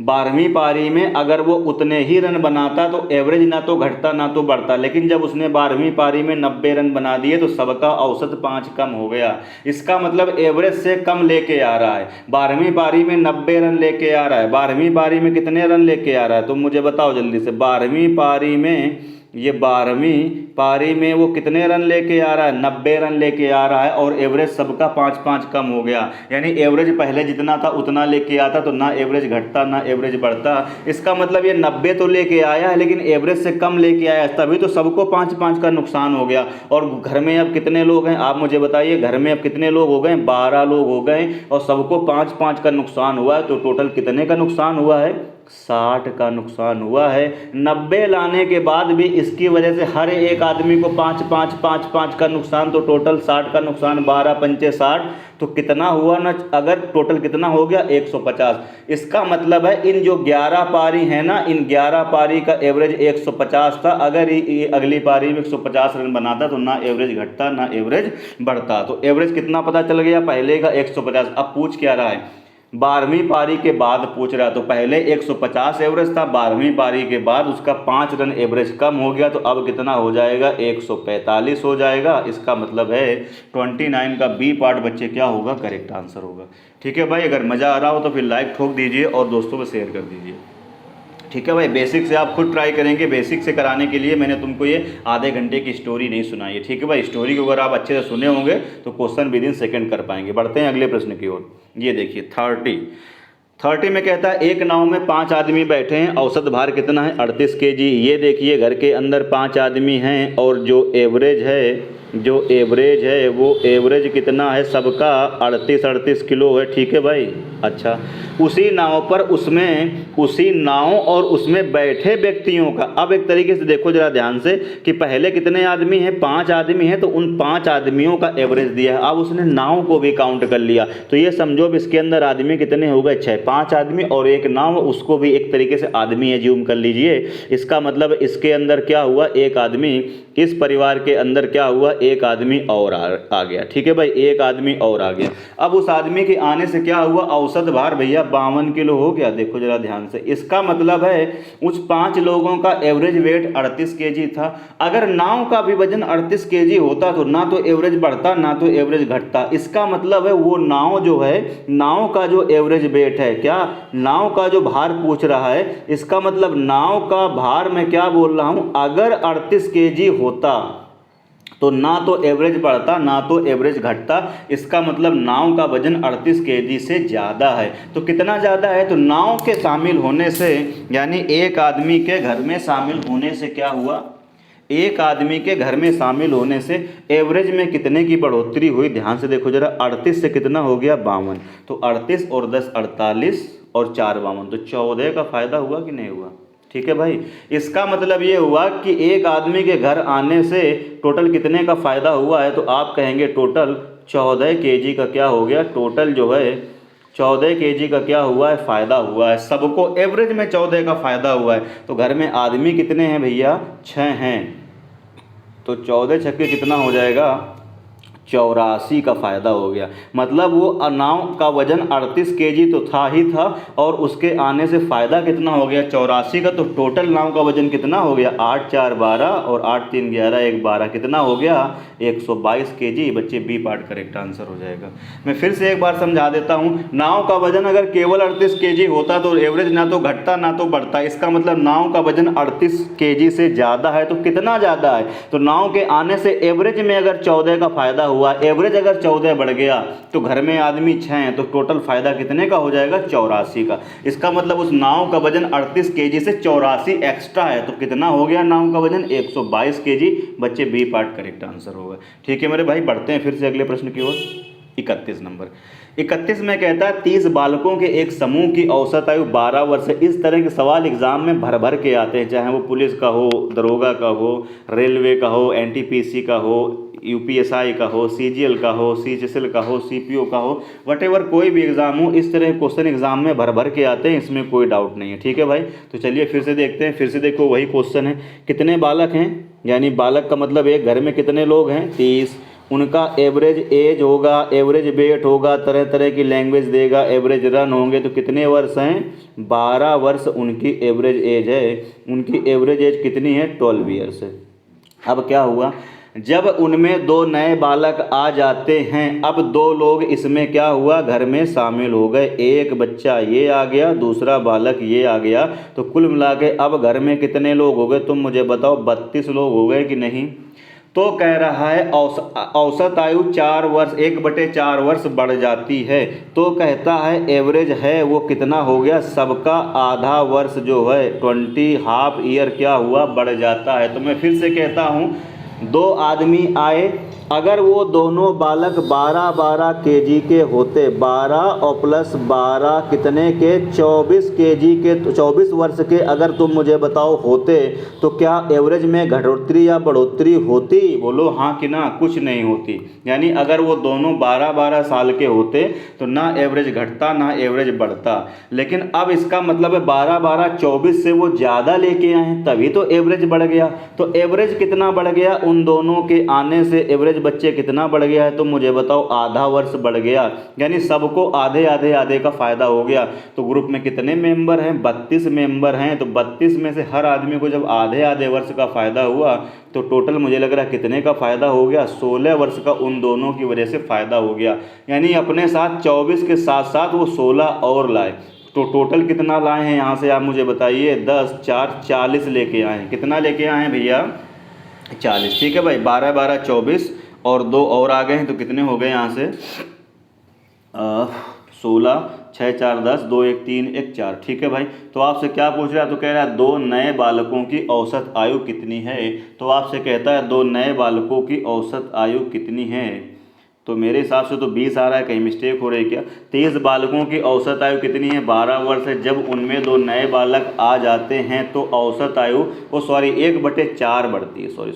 12वीं पारी में अगर वो उतने ही रन बनाता तो एवरेज ना तो घटता ना तो बढ़ता, लेकिन जब उसने 12वीं पारी में 90 रन बना दिए तो सबका औसत 5 कम हो गया। इसका मतलब एवरेज से कम लेके आ रहा है। 12वीं पारी में 90 रन लेके आ रहा है, 12वीं पारी में कितने रन लेके आ रहा है, तो मुझे बताओ जल्दी से। 12वीं पारी में, ये 12वीं पारी में वो कितने रन लेके आ रहा है, 90 रन लेके आ रहा है, और एवरेज सबका 5 कम हो गया। यानी एवरेज पहले जितना था उतना लेके आता, तो ना एवरेज घटता ना एवरेज बढ़ता। इसका मतलब ये 90 तो लेके आया है लेकिन एवरेज से कम लेके आया, तभी तो सबको 5 का नुकसान हो गया। और घर में अब कितने लोग हैं, आप मुझे बताइए, घर में अब कितने लोग हो गए, 12 लोग हो गए, और सबको 5 का नुकसान हुआ है। तो टोटल कितने का नुकसान हुआ है, 60 का नुकसान हुआ है। 90 लाने के बाद भी इसकी वजह से हर एक आदमी को 5 का नुकसान, तो टोटल 60 का नुकसान, 12 पंचे 60, तो कितना हुआ ना, अगर टोटल कितना हो गया, 150। इसका मतलब है इन जो 11 पारी है ना, इन 11 पारी का एवरेज 150 था। अगर ये अगली पारी में 150 रन बनाता तो ना एवरेज घटता ना एवरेज बढ़ता। तो एवरेज कितना पता चल गया, पहले का 150। अब पूछ क्या रहा है, 12वीं पारी के बाद पूछ रहा है। तो पहले 150 एवरेज था, 12वीं पारी के बाद उसका 5 रन एवरेज कम हो गया, तो अब कितना हो जाएगा, 145 हो जाएगा। इसका मतलब है 29 का बी पार्ट बच्चे क्या होगा, करेक्ट आंसर होगा। ठीक है भाई, अगर मज़ा आ रहा हो तो फिर लाइक ठोक दीजिए और दोस्तों में शेयर कर दीजिए। ठीक है भाई, बेसिक से आप खुद ट्राई करेंगे। बेसिक से कराने के लिए मैंने तुमको ये आधे घंटे की स्टोरी नहीं सुनाई है, ठीक है भाई। स्टोरी को अगर आप अच्छे से सुने होंगे तो क्वेश्चन विद इन सेकंड कर पाएंगे। बढ़ते हैं अगले प्रश्न की ओर। ये देखिए 30 में कहता है एक नाव में 5 आदमी बैठे हैं, औसत भार कितना है, 38 kg। ये देखिए घर के अंदर 5 आदमी हैं और जो एवरेज है वो एवरेज कितना है, सबका 38 किलो है, ठीक है भाई। अच्छा, उसी नाव पर उसी नाव और उसमें बैठे व्यक्तियों का, अब एक तरीके से देखो जरा ध्यान से कि पहले कितने आदमी हैं, 5 आदमी हैं, तो उन 5 आदमियों का एवरेज दिया है। अब उसने नाव को भी काउंट कर लिया, तो ये समझो अब इसके अंदर आदमी कितने हो गए, 6। 5 आदमी और एक नाव, उसको भी एक तरीके से आदमी एज्यूम कर लीजिए। इसका मतलब इसके अंदर क्या हुआ, एक आदमी, इस परिवार के अंदर क्या हुआ, एक आदमी और आ गया, ठीक है भाई, एक आदमी और आ गया। अब उस आदमी के आने से क्या हुआ, औसत भार भैया 52 किलो हो गया। देखो जरा ध्यान से, इसका मतलब है उस 5 लोगों का एवरेज वेट 38 kg था। अगर नाव का भी वजन 38 kg होता तो ना तो एवरेज बढ़ता ना तो एवरेज घटता। इसका मतलब है वो नाव जो है, नाव का जो एवरेज वेट है, क्या नाव का जो भार पूछ रहा है, इसका मतलब नाव का भार मैं क्या बोल रहा हूं, अगर 38 kg होता तो ना तो एवरेज बढ़ता ना तो एवरेज घटता। इसका मतलब नाव का वजन 38 kg से ज़्यादा है। तो कितना ज़्यादा है, तो नाव के शामिल होने से, यानी एक आदमी के घर में शामिल होने से क्या हुआ, एक आदमी के घर में शामिल होने से एवरेज में कितने की बढ़ोतरी हुई। ध्यान से देखो जरा, 38 से कितना हो गया, 52। तो 38 और 10 48 और 4 52, तो 14 का फ़ायदा हुआ कि नहीं हुआ, ठीक है भाई। इसका मतलब ये हुआ कि एक आदमी के घर आने से टोटल कितने का फ़ायदा हुआ है, तो आप कहेंगे टोटल 14 kg का क्या हो गया, टोटल जो है 14 kg का क्या हुआ है, फ़ायदा हुआ है। सबको एवरेज में 14 का फ़ायदा हुआ है। तो घर में आदमी कितने हैं भैया, 6 हैं, तो 14 छक्के कितना हो जाएगा, 84 का फ़ायदा हो गया। मतलब वो नाव का वजन 38 केजी तो था ही था, और उसके आने से फ़ायदा कितना हो गया 84 का। तो टोटल नाव का वजन कितना हो गया 8 4 12 और 8 3 11 1 12 कितना हो गया 122 केजी। बच्चे बी पार्ट करेक्ट आंसर हो जाएगा। मैं फिर से एक बार समझा देता हूँ, नाव का वजन अगर केवल 38 केजी होता तो एवरेज ना तो घटता ना तो बढ़ता। इसका मतलब नाव का वजन 38 केजी से ज़्यादा है। तो कितना ज़्यादा है, तो नाव के आने से एवरेज में अगर 14 का फ़ायदा हुआ, एवरेज अगर 14 बढ़ गया तो घर में आदमी 6 हैं, तो टोटल फ़ायदा कितने का हो जाएगा 84 का। इसका मतलब उस नाव का वजन 38 केजी से 84 एक्स्ट्रा है। तो कितना हो गया नाव का वजन 122 केजी। बच्चे बी पार्ट करेक्ट आंसर होगा। ठीक है मेरे भाई, बढ़ते हैं फिर से अगले प्रश्न की ओर। 31 नंबर 31 में कहता है 30 बालकों के एक समूह की औसत आयु 12 वर्ष है। इस तरह के सवाल एग्जाम में भर भर के आते हैं, चाहे वो पुलिस का हो, दरोगा का हो, रेलवे का हो, एनटीपीसी का हो, यूपीएसआई का हो, सीजीएल का हो, सीएचएसएल का हो, सीपीओ का हो, वटेवर कोई भी एग्जाम हो, इस तरह के क्वेश्चन एग्जाम में भर भर के आते हैं, इसमें कोई डाउट नहीं है। ठीक है भाई, तो चलिए फिर से देखते हैं। फिर से देखो वही क्वेश्चन है, कितने बालक हैं, यानी बालक का मतलब एक घर में कितने लोग हैं 30, उनका एवरेज एज होगा, एवरेज वेट होगा, तरह तरह की लैंग्वेज देगा, एवरेज रन होंगे, तो कितने वर्ष हैं 12 वर्ष उनकी एवरेज एज है। उनकी एवरेज एज कितनी है 12 ईयर्स है। अब क्या हुआ, जब उनमें 2 नए बालक आ जाते हैं, अब 2 लोग इसमें क्या हुआ घर में शामिल हो गए, एक बच्चा ये आ गया, दूसरा बालक ये आ गया, तो कुल मिला के अब घर में कितने लोग हो गए तुम मुझे बताओ, 32 लोग हो गए कि नहीं। तो कह रहा है औसत आयु 4 वर्ष 1/4 वर्ष बढ़ जाती है। तो कहता है एवरेज है वो कितना हो गया, सबका आधा वर्ष जो है 20 हाफ ईयर क्या हुआ बढ़ जाता है। तो मैं फिर से कहता हूँ, 2 आदमी आए, अगर वो दोनों बालक 12-12 केजी के होते, 12 और प्लस 12 कितने के 24 केजी के, तो 24 वर्ष के अगर तुम मुझे बताओ होते, तो क्या एवरेज में घटोतरी या बढ़ोतरी होती? बोलो हाँ कि ना, कुछ नहीं होती। यानी अगर वो दोनों 12-12 साल के होते तो ना एवरेज घटता ना एवरेज बढ़ता। लेकिन अब इसका मतलब है 12-12 24 से वो ज़्यादा लेके आए तभी तो एवरेज बढ़ गया। तो एवरेज कितना बढ़ गया उन दोनों के आने से, एवरेज बच्चे कितना बढ़ गया है तो मुझे बताओ, आधा वर्ष बढ़ गया। यानी सबको आधे आधे आधे का फ़ायदा हो गया। तो ग्रुप में कितने मेंबर हैं 32 मेंबर हैं, तो 32 में से हर आदमी को जब आधे आधे वर्ष का फ़ायदा हुआ तो टोटल मुझे लग रहा है कितने का फ़ायदा हो गया, 16 वर्ष का उन दोनों की वजह से फ़ायदा हो गया। यानी अपने साथ 24 के साथ साथ वो 16 और लाए। तो टोटल कितना लाए हैं यहाँ से आप मुझे बताइए, 10 4 40 लेके आए हैं। कितना लेके आए हैं भैया 40। ठीक है भाई, 12-12 24 और 2 और आ गए हैं, तो कितने हो गए यहाँ से 16 6 4 10 2 1 3 1 4। ठीक है भाई, तो आपसे क्या पूछ रहा है, तो कह रहा है 2 नए बालकों की औसत आयु कितनी है। तो आपसे कहता है 2 नए बालकों की औसत आयु कितनी है। तो मेरे हिसाब से तो 20 आ रहा है, कहीं मिस्टेक हो रही है क्या। 30 बालकों की औसत आयु कितनी है 12 वर्ष है। जब उनमें 2 नए बालक आ जाते हैं तो औसत आयु 1/4 बढ़ती है। सॉरी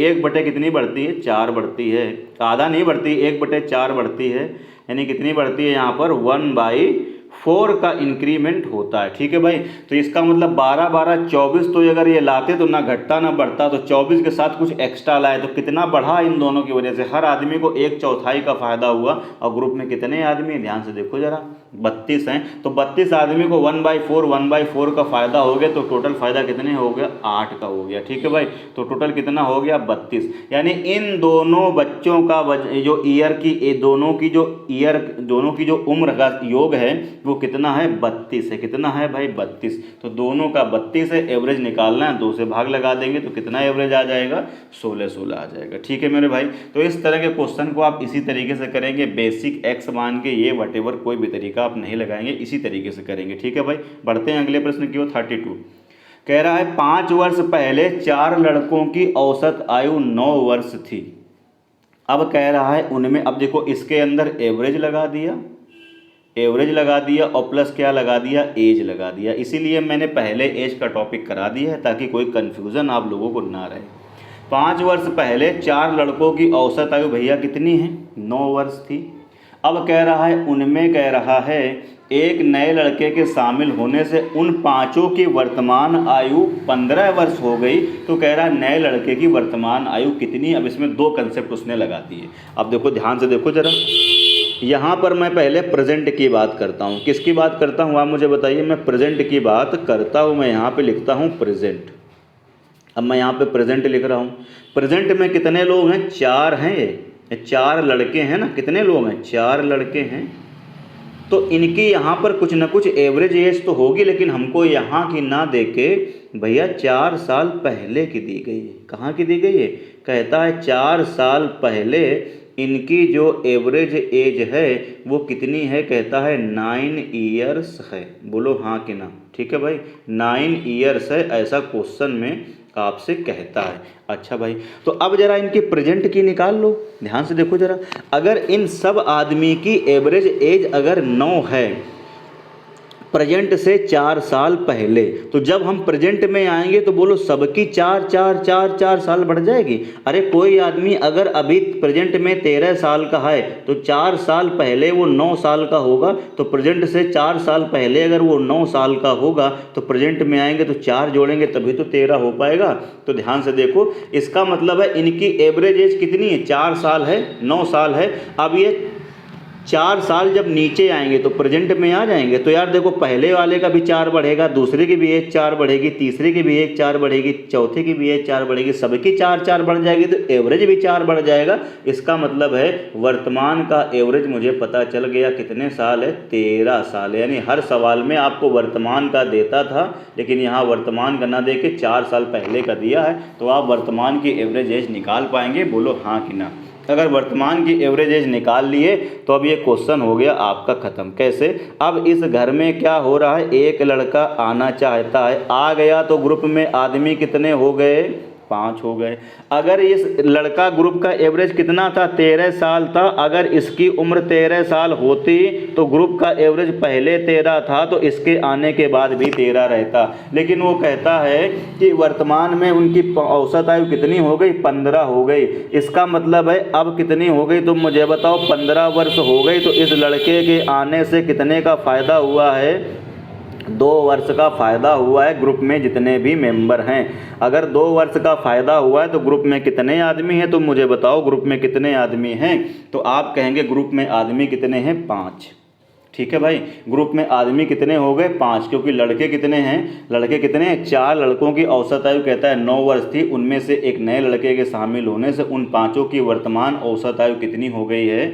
1 कितनी बढ़ती है 4 बढ़ती है, आधा नहीं बढ़ती, 1/4 बढ़ती है। यानी कितनी बढ़ती है यहाँ पर 1/4 का इंक्रीमेंट होता है। ठीक है भाई, तो इसका मतलब 12-12 24 तो अगर ये लाते तो ना घटता ना बढ़ता, तो 24 के साथ कुछ एक्स्ट्रा लाए तो कितना बढ़ा इन दोनों की वजह से, हर आदमी को 1/4 का फायदा हुआ। और ग्रुप में कितने आदमी हैं ध्यान से देखो जरा, 32 हैं। तो 32 आदमी को 1/4 का फायदा हो गया, तो टोटल फायदा कितने हो गया 8 का हो गया। ठीक है भाई, तो टोटल कितना हो गया 32। यानी इन दोनों बच्चों का जो ईयर की दोनों की जो उम्र का योग है वो कितना है 32 है। कितना है भाई 32। तो दोनों का 32 है, एवरेज निकालना है, 2 से भाग लगा देंगे तो कितना एवरेज आ जाएगा 16 आ जाएगा। ठीक है मेरे भाई, तो इस तरह के क्वेश्चन को आप इसी तरीके से करेंगे, बेसिक एक्स मान के, ये वटेवर कोई भी तरीका आप नहीं लगाएंगे, इसी तरीके से करेंगे। ठीक है भाई, बढ़ते हैं अगले प्रश्न की ओर। 32 कह रहा है 5 वर्ष पहले 4 लड़कों की औसत आयु 9 वर्ष थी। अब कह रहा है उनमें, अब देखो इसके अंदर एवरेज लगा दिया और प्लस क्या लगा दिया, एज लगा दिया। इसीलिए मैंने पहले एज का टॉपिक करा दिया है ताकि कोई कन्फ्यूज़न आप लोगों को ना रहे। 5 वर्ष पहले 4 लड़कों की औसत आयु भैया कितनी है 9 वर्ष थी। अब कह रहा है उनमें, कह रहा है एक नए लड़के के शामिल होने से उन पांचों की वर्तमान आयु 15 वर्ष हो गई। तो कह रहा है नए लड़के की वर्तमान आयु कितनी। अब इसमें दो कंसेप्ट उसने लगा दिए। अब देखो ध्यान से देखो जरा, यहाँ पर मैं पहले प्रेजेंट की बात करता हूँ। किसकी बात करता हूँ आप मुझे बताइए। मैं प्रेजेंट की बात करता हूँ। मैं यहाँ पे लिखता हूँ प्रेजेंट। अब मैं यहाँ पे प्रेजेंट लिख रहा हूँ। प्रेजेंट में कितने लोग हैं, 4 हैं। ये 4 लड़के हैं ना। कितने लोग हैं, 4 लड़के हैं। तो इनकी यहाँ पर कुछ ना कुछ एवरेज एज तो होगी, लेकिन हमको यहाँ की ना देके भैया 4 साल पहले की दी गई है। कहाँ की दी गई है, कहता है 4 साल पहले इनकी जो एवरेज एज है वो कितनी है, कहता है 9 ईयर्स है। बोलो हाँ कि ना। ठीक है भाई, 9 ईयर्स है, ऐसा क्वेश्चन में आपसे कहता है। अच्छा भाई, तो अब जरा इनकी प्रेजेंट की निकाल लो। ध्यान से देखो जरा, अगर इन सब आदमी की एवरेज एज अगर 9 है प्रेजेंट से 4 साल पहले, तो जब हम प्रेजेंट में आएंगे तो बोलो सबकी 4 साल बढ़ जाएगी। अरे कोई आदमी अगर अभी प्रेजेंट में 13 साल का है तो 4 साल पहले वो 9 साल का होगा। तो प्रेजेंट से 4 साल पहले अगर वो 9 साल का होगा तो प्रेजेंट में आएंगे तो 4 जोड़ेंगे तभी तो 13 हो पाएगा। तो ध्यान से देखो, इसका मतलब है इनकी एवरेज एज कितनी है, 4 साल है, 9 साल है। अब ये 4 साल जब नीचे आएंगे तो प्रेजेंट में आ जाएंगे। तो यार देखो, पहले वाले का भी 4 बढ़ेगा, दूसरे की भी एज 4 बढ़ेगी, तीसरे की भी एज 4 बढ़ेगी, चौथे की भी एज 4 बढ़ेगी, सबकी 4 बढ़ जाएगी, तो एवरेज भी 4 बढ़ जाएगा। इसका मतलब है वर्तमान का एवरेज मुझे पता चल गया कितने साल है, 13 साल। यानी हर सवाल में आपको वर्तमान का देता था, लेकिन यहाँ वर्तमान का ना दे के 4 साल पहले का दिया है। तो आप वर्तमान की एवरेज एज निकाल पाएंगे। बोलो हाँ कि ना। अगर वर्तमान की एवरेज एज निकाल लिए तो अब ये क्वेश्चन हो गया आपका ख़त्म। कैसे, अब इस घर में क्या हो रहा है, एक लड़का आना चाहता है, आ गया तो ग्रुप में आदमी कितने हो गए, 5 हो गए। अगर इस लड़का ग्रुप का एवरेज कितना था, 13 साल था। अगर इसकी उम्र 13 साल होती तो ग्रुप का एवरेज पहले 13 था, तो इसके आने के बाद भी 13 रहता। लेकिन वो कहता है कि वर्तमान में उनकी औसत आयु कितनी हो गई, 15 हो गई। इसका मतलब है अब कितनी हो गई, तुम मुझे बताओ, 15 वर्ष हो गई। तो इस लड़के के आने से कितने का फ़ायदा हुआ है, 2 वर्ष का फ़ायदा हुआ है ग्रुप में जितने भी मेंबर हैं। अगर 2 वर्ष का फ़ायदा हुआ है तो ग्रुप में कितने आदमी हैं, तुम मुझे बताओ ग्रुप में कितने आदमी हैं। तो आप कहेंगे ग्रुप में आदमी कितने हैं, 5। ठीक है भाई, ग्रुप में आदमी कितने हो गए, 5, क्योंकि लड़के कितने हैं, लड़के कितने हैं, 4 लड़कों की औसत आयु कहता है 9 वर्ष थी। उनमें से एक नए लड़के के शामिल होने से उन 5 की वर्तमान औसत आयु कितनी हो गई है,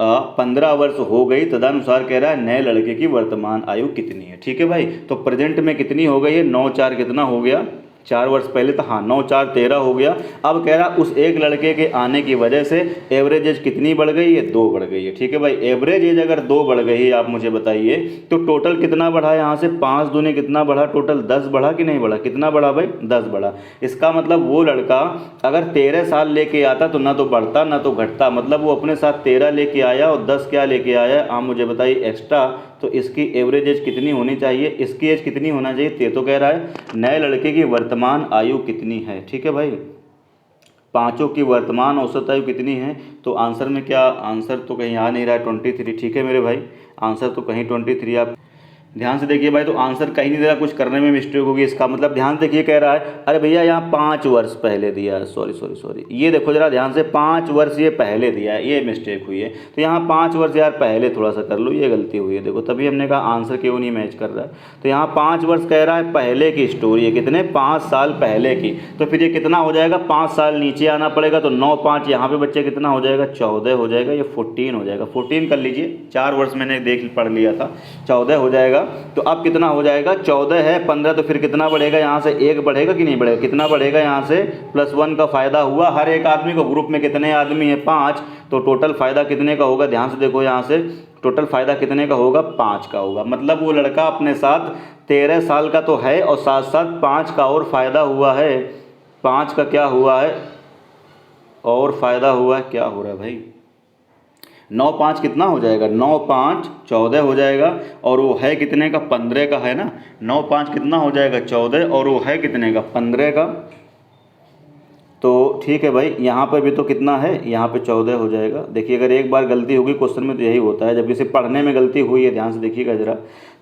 15 वर्ष हो गई। तदनुसार कह रहा है नए लड़के की वर्तमान आयु कितनी है। ठीक है भाई, तो प्रेजेंट में कितनी हो गई है, 9 4 कितना हो गया, 4 वर्ष पहले था, हाँ 9 4 13 हो गया। अब कह रहा उस एक लड़के के आने की वजह से एवरेज एज कितनी बढ़ गई है, 2 बढ़ गई है। ठीक है भाई, एवरेज एज अगर 2 बढ़ गई है, आप मुझे बताइए तो टोटल कितना बढ़ा, यहाँ से 5 दूने कितना बढ़ा, टोटल 10 बढ़ा कि नहीं बढ़ा, कितना बढ़ा भाई, 10 बढ़ा। इसका मतलब वो लड़का अगर 13 साल लेके आता तो ना तो बढ़ता ना तो घटता, मतलब वो अपने साथ 13 लेके आया और 10 क्या लेके आया, आप मुझे बताइए एक्स्ट्रा। तो इसकी एवरेज एज कितनी होनी चाहिए, इसकी एज कितनी होना चाहिए, ये तो कह रहा है नए लड़के की वर्तमान आयु कितनी है। ठीक है भाई, 5 की वर्तमान औसत आयु कितनी है। तो आंसर में क्या, आंसर तो कहीं आ नहीं रहा है, 23। ठीक है मेरे भाई, आंसर तो कहीं 23। आप ध्यान से देखिए भाई, तो आंसर कहीं नहीं दे रहा, कुछ करने में मिस्टेक होगी। इसका मतलब ध्यान से देखिए, कह रहा है अरे भैया यहाँ 5 वर्ष पहले दिया है, सॉरी, ये देखो जरा ध्यान से, 5 वर्ष ये पहले दिया है, ये मिस्टेक हुई है। तो यहाँ 5 वर्ष यार पहले थोड़ा सा कर लो, ये गलती हुई है। देखो तभी हमने कहा आंसर क्यों नहीं मैच कर रहा है। तो यहाँ 5 वर्ष कह रहा है पहले की स्टोरी है, कितने, 5 साल पहले की। तो फिर ये कितना हो जाएगा, 5 साल नीचे आना पड़ेगा, तो 9 5 यहाँ पे बच्चे कितना हो जाएगा, 14 हो जाएगा, ये 14 हो जाएगा। 14 कर लीजिए, 4 वर्ष मैंने देख पढ़ लिया था, 14 हो जाएगा। तो अब कितना हो जाएगा, 14 है 15, तो फिर कितना बढ़ेगा, यहाँ से 1 बढ़ेगा कि नहीं बढ़ेगा, कितना बढ़ेगा, यहाँ से +1 का फ़ायदा हुआ हर एक आदमी को। ग्रुप में कितने आदमी हैं, 5, तो टोटल फ़ायदा कितने का होगा, ध्यान से देखो, यहाँ से टोटल फ़ायदा कितने का होगा, 5 का होगा। मतलब वो लड़का अपने साथ 13 साल का तो है और साथ साथ 5 का और फ़ायदा हुआ है। 5 का क्या हुआ है, और फ़ायदा हुआ है, क्या हो रहा है भाई, 9 5 कितना हो जाएगा, 9 5 14 हो जाएगा, और वो है कितने का, 15 का है ना। 9 5 कितना हो जाएगा, 14, और वो है कितने का, 15 का। तो ठीक है भाई, यहाँ पर भी तो कितना है, यहाँ पे 14 हो जाएगा। देखिए अगर एक बार गलती होगी क्वेश्चन में तो यही होता है, जब किसी पढ़ने में गलती हुई है, ध्यान से देखिएगा जरा।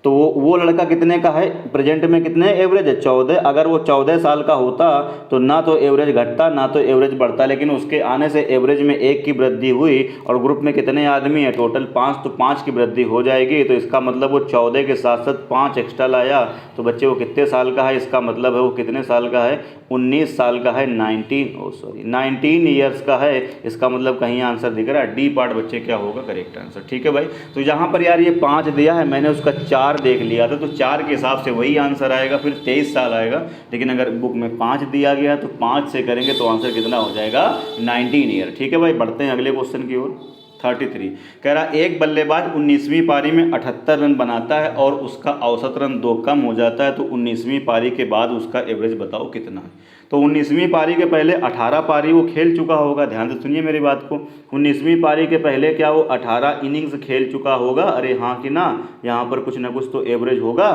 तो वो लड़का कितने का है, प्रेजेंट में कितने एवरेज है 14। अगर वो 14 साल का होता तो ना तो एवरेज घटता ना तो एवरेज बढ़ता, लेकिन उसके आने से एवरेज में 1 की वृद्धि हुई। और ग्रुप में कितने आदमी है, टोटल 5, तो 5 की वृद्धि हो जाएगी। तो इसका मतलब वो 14 के साथ साथ 5 एक्स्ट्रा लाया। तो बच्चे वो कितने साल का है, इसका मतलब है वो कितने साल का है, 19 साल का है, 19 ईयर्स का है। इसका मतलब कहीं आंसर दिख रहा है, डी पार्ट बच्चे क्या होगा करेक्ट आंसर। ठीक है भाई, तो यहाँ पर यार ये 5 दिया है, मैंने उसका 4 देख लिया था, तो 4 के हिसाब से वही आंसर आएगा, फिर 23 साल आएगा। लेकिन अगर बुक में 5 दिया गया तो 5 से करेंगे तो आंसर कितना हो जाएगा, 19 ईयर। ठीक है भाई, बढ़ते हैं अगले क्वेश्चन की ओर। 33 कह रहा एक बल्लेबाज 19वीं पारी में 78 रन बनाता है और उसका औसत रन 2 कम हो जाता है, तो 19वीं पारी के बाद उसका एवरेज बताओ कितना है। तो 19वीं पारी के पहले 18 पारी वो खेल चुका होगा, ध्यान से सुनिए मेरी बात को। 19वीं पारी के पहले क्या वो 18 इनिंग्स खेल चुका होगा, अरे हाँ कि ना, यहाँ पर कुछ ना कुछ तो एवरेज होगा।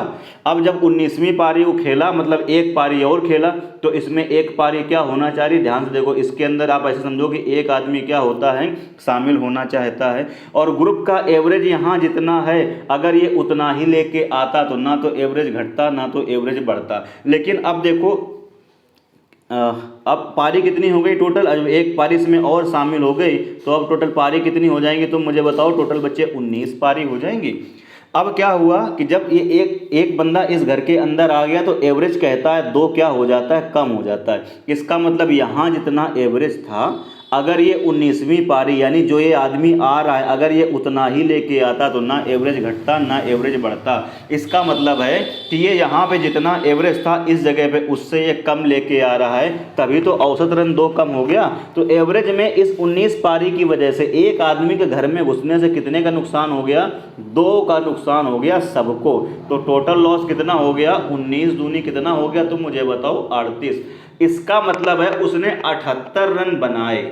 अब जब 19वीं पारी वो खेला, मतलब एक पारी और खेला, तो इसमें एक पारी क्या होना चाहिए, ध्यान से देखो। इसके अंदर आप ऐसे समझो कि एक आदमी क्या होता है, शामिल होना चाहता है, और ग्रुप का एवरेज यहाँ जितना है अगर ये उतना ही लेके आता तो ना तो एवरेज घटता ना तो एवरेज बढ़ता। लेकिन अब देखो अब पारी कितनी हो गई टोटल, अब एक पारी इसमें और शामिल हो गई, तो अब टोटल पारी कितनी हो जाएंगी, तुम मुझे बताओ। टोटल बच्चे 19 पारी हो जाएंगी। अब क्या हुआ कि जब ये एक बंदा इस घर के अंदर आ गया तो एवरेज कहता है 2 क्या हो जाता है, कम हो जाता है। इसका मतलब यहाँ जितना एवरेज था, अगर ये 19वीं पारी यानी जो ये आदमी आ रहा है अगर ये उतना ही लेके आता तो ना एवरेज घटता ना एवरेज बढ़ता। इसका मतलब है कि ये यहाँ पे जितना एवरेज था इस जगह पे उससे ये कम लेके आ रहा है, तभी तो औसत रन 2 कम हो गया। तो एवरेज में इस 19 पारी की वजह से एक आदमी के घर में घुसने से कितने का नुकसान हो गया, 2 का नुकसान हो गया सबको। तो टोटल लॉस कितना हो गया, 19 दूनी कितना हो गया, तुम मुझे बताओ 38। इसका मतलब है उसने 78 रन बनाए,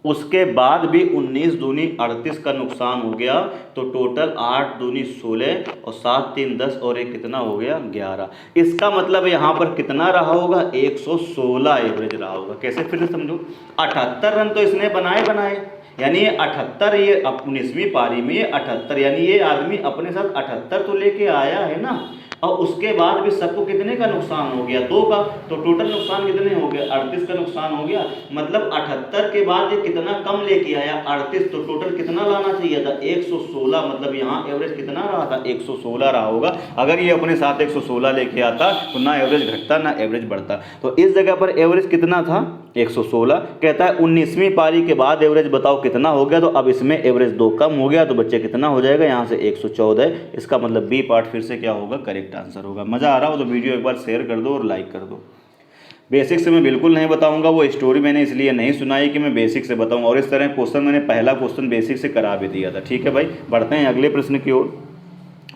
उसके बाद भी 19 दूनी 38 का नुकसान हो गया। तो टोटल 8 दूनी 16 और 7 3 10 और एक कितना हो गया 11। इसका मतलब यहाँ पर कितना रहा होगा, 116 एवरेज रहा होगा। कैसे, फिर से समझो। 78 रन तो इसने बनाए, यानी ये 78, ये 19वीं पारी में ये 78, यानी ये आदमी अपने साथ 78 तो लेके आया है ना, और उसके बाद भी सबको कितने का नुकसान हो गया, 2 का। तो टोटल नुकसान कितने हो गए, 38 का नुकसान हो गया। मतलब 78 के बाद ये कितना कम लेके आया, 38। तो टोटल कितना लाना चाहिए था, 116। मतलब यहाँ एवरेज कितना रहा था, 116 रहा होगा। अगर ये अपने साथ 116 लेके आता तो ना एवरेज घटता ना एवरेज बढ़ता। तो इस जगह पर एवरेज कितना था, 116। कहता है 19वीं पारी के बाद एवरेज बताओ कितना हो गया। तो अब इसमें एवरेज 2 कम हो गया, तो बच्चे कितना हो जाएगा, यहाँ से 114। इसका मतलब बी पार्ट फिर से क्या होगा, करेक्ट आंसर होगा। मज़ा आ रहा हो तो वीडियो एक बार शेयर कर दो और लाइक कर दो। बेसिक से मैं बिल्कुल नहीं बताऊंगा, वो स्टोरी मैंने इसलिए नहीं सुनाई कि मैं बेसिक से बताऊं, और इस तरह क्वेश्चन मैंने पहला क्वेश्चन बेसिक से करा भी दिया था। ठीक है भाई, बढ़ते हैं अगले प्रश्न की ओर।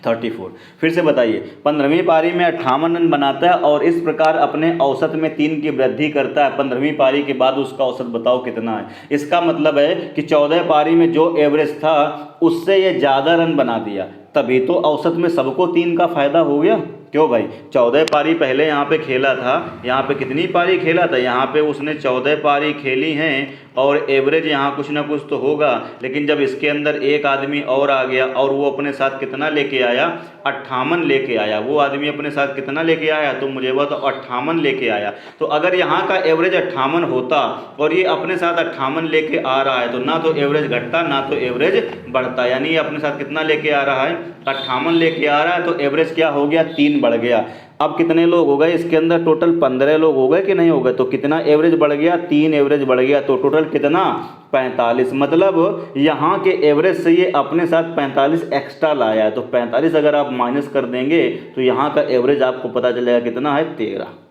34 फिर से बताइए, 15वीं पारी में 58 रन बनाता है और इस प्रकार अपने औसत में 3 की वृद्धि करता है। 15वीं पारी के बाद उसका औसत बताओ कितना है। इसका मतलब है कि 14 पारी में जो एवरेज था उससे ये ज़्यादा रन बना दिया, तभी तो औसत में सबको 3 का फायदा हो गया। क्यों भाई, 14 पारी पहले यहाँ पे खेला था, यहाँ पे कितनी पारी खेला था, यहाँ पे उसने 14 पारी खेली हैं और एवरेज यहाँ कुछ ना कुछ तो होगा। लेकिन जब इसके अंदर एक आदमी और आ गया और वो अपने साथ कितना लेके आया, 58 लेके आया। वो आदमी अपने साथ कितना लेके आया, तो मुझे बताओ 58 लेके आया। तो अगर यहाँ का एवरेज 58 होता और ये अपने साथ 58 लेके आ रहा है, तो ना तो एवरेज घटता ना तो एवरेज बढ़ता। यानी ये अपने साथ कितना लेके आ रहा है, 58 लेके आ रहा है, तो एवरेज क्या हो गया, 3 बढ़ गया। अब कितने लोग हो गए इसके अंदर, टोटल 15 लोग हो गए कि नहीं हो गए। तो कितना एवरेज बढ़ गया, 3 एवरेज बढ़ गया। तो टोटल कितना, 45। मतलब यहाँ के एवरेज से ये अपने साथ 45 एक्स्ट्रा लाया है। तो 45 अगर आप माइनस कर देंगे तो यहाँ का एवरेज आपको पता चलेगा कितना है, 13।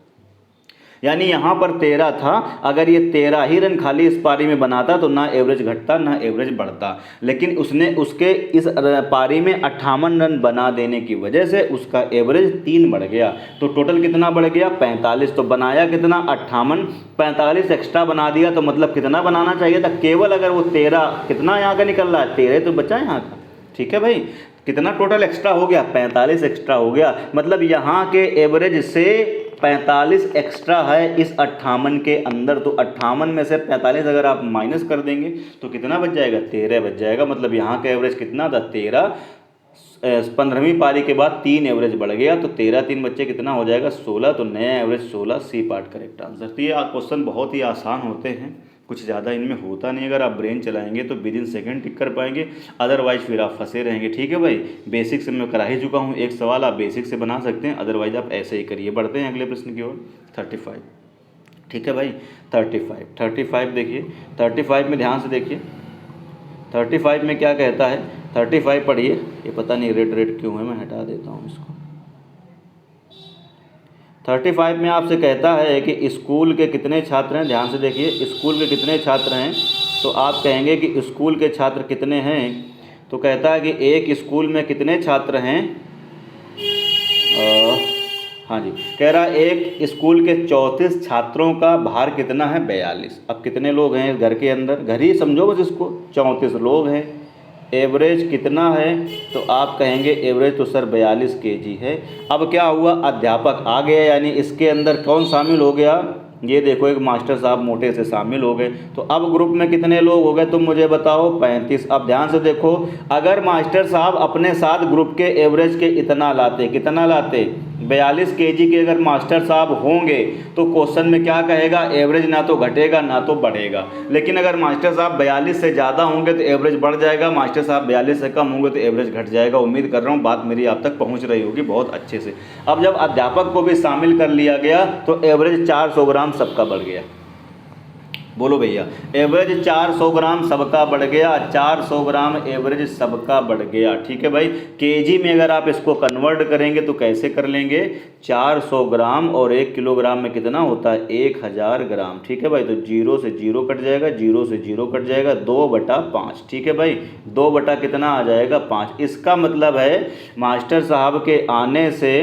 यानी यहाँ पर 13 था, अगर ये 13 ही रन खाली इस पारी में बनाता तो ना एवरेज घटता ना एवरेज बढ़ता। लेकिन उसने उसके इस पारी में 58 रन बना देने की वजह से उसका एवरेज 3 बढ़ गया। तो टोटल कितना बढ़ गया, 45। तो बनाया कितना, 58, 45 एक्स्ट्रा बना दिया। तो मतलब कितना बनाना चाहिए था, केवल अगर वो 13, कितना यहाँ का निकल रहा है, 13 तो बचा यहाँ का। ठीक है भाई, कितना टोटल एक्स्ट्रा हो गया, 45 एक्स्ट्रा हो गया। मतलब यहाँ के एवरेज से 45 एक्स्ट्रा है इस 58 के अंदर, तो 58 में से 45 अगर आप माइनस कर देंगे तो कितना बच जाएगा, 13 बच जाएगा। मतलब यहाँ का एवरेज कितना था, 13। 15वीं पारी के बाद 3 एवरेज बढ़ गया, तो 13 3 बच्चे कितना हो जाएगा, 16। तो नया average 16, C part correct answer. तो ये क्वेश्चन बहुत ही आसान होते हैं, कुछ ज़्यादा इनमें होता नहीं। अगर आप ब्रेन चलाएंगे तो विद इन सेकंड टिक कर पाएंगे, अदरवाइज फिर आप फंसे रहेंगे। ठीक है भाई, बेसिक से मैं करा ही चुका हूँ, एक सवाल आप बेसिक से बना सकते हैं, अदरवाइज आप ऐसे ही करिए। बढ़ते हैं अगले प्रश्न की ओर। 35, ठीक है भाई, 35 देखिए, 35 में ध्यान से देखिए, 35 में क्या कहता है, 35 पढ़िए। ये पता नहीं रेड क्यों है, मैं हटा देता हूँ इसको। 35 में आपसे कहता है कि स्कूल के कितने छात्र हैं, ध्यान से देखिए, स्कूल के कितने छात्र हैं। तो आप कहेंगे कि स्कूल के छात्र कितने हैं, तो कहता है कि एक स्कूल में कितने छात्र हैं, हाँ जी, कह रहा है एक स्कूल के 34 छात्रों का भार कितना है, 42। अब कितने लोग हैं घर के अंदर, घर ही समझो बस इसको, 34 लोग हैं। एवरेज कितना है, तो आप कहेंगे एवरेज तो सर 42 केजी है। अब क्या हुआ, अध्यापक आ गया, यानी इसके अंदर कौन शामिल हो गया, ये देखो एक मास्टर साहब मोटे से शामिल हो गए। तो अब ग्रुप में कितने लोग हो गए, तुम मुझे बताओ, 35। अब ध्यान से देखो, अगर मास्टर साहब अपने साथ ग्रुप के एवरेज के इतना लाते, कितना लाते, 42 केजी के अगर मास्टर साहब होंगे तो क्वेश्चन में क्या कहेगा, एवरेज ना तो घटेगा ना तो बढ़ेगा। लेकिन अगर मास्टर साहब 42 से ज़्यादा होंगे तो एवरेज बढ़ जाएगा, मास्टर साहब 42 से कम होंगे तो एवरेज घट जाएगा। उम्मीद कर रहा हूँ बात मेरी आप तक पहुँच रही होगी बहुत अच्छे से। अब जब अध्यापक को भी शामिल कर लिया गया तो एवरेज 400 ग्राम सबका बढ़ गया। बोलो भैया, एवरेज 400 ग्राम सबका बढ़ गया, 400 ग्राम एवरेज सबका बढ़ गया। ठीक है भाई, केजी में अगर आप इसको कन्वर्ट करेंगे तो कैसे कर लेंगे, 400 ग्राम और 1 किलोग्राम में कितना होता है, 1000 ग्राम। ठीक है भाई, तो 0 से 0 कट जाएगा, 0 से 0 कट जाएगा, 2/5। ठीक है भाई, 2 बटा कितना आ जाएगा, 5। इसका मतलब है मास्टर साहब के आने से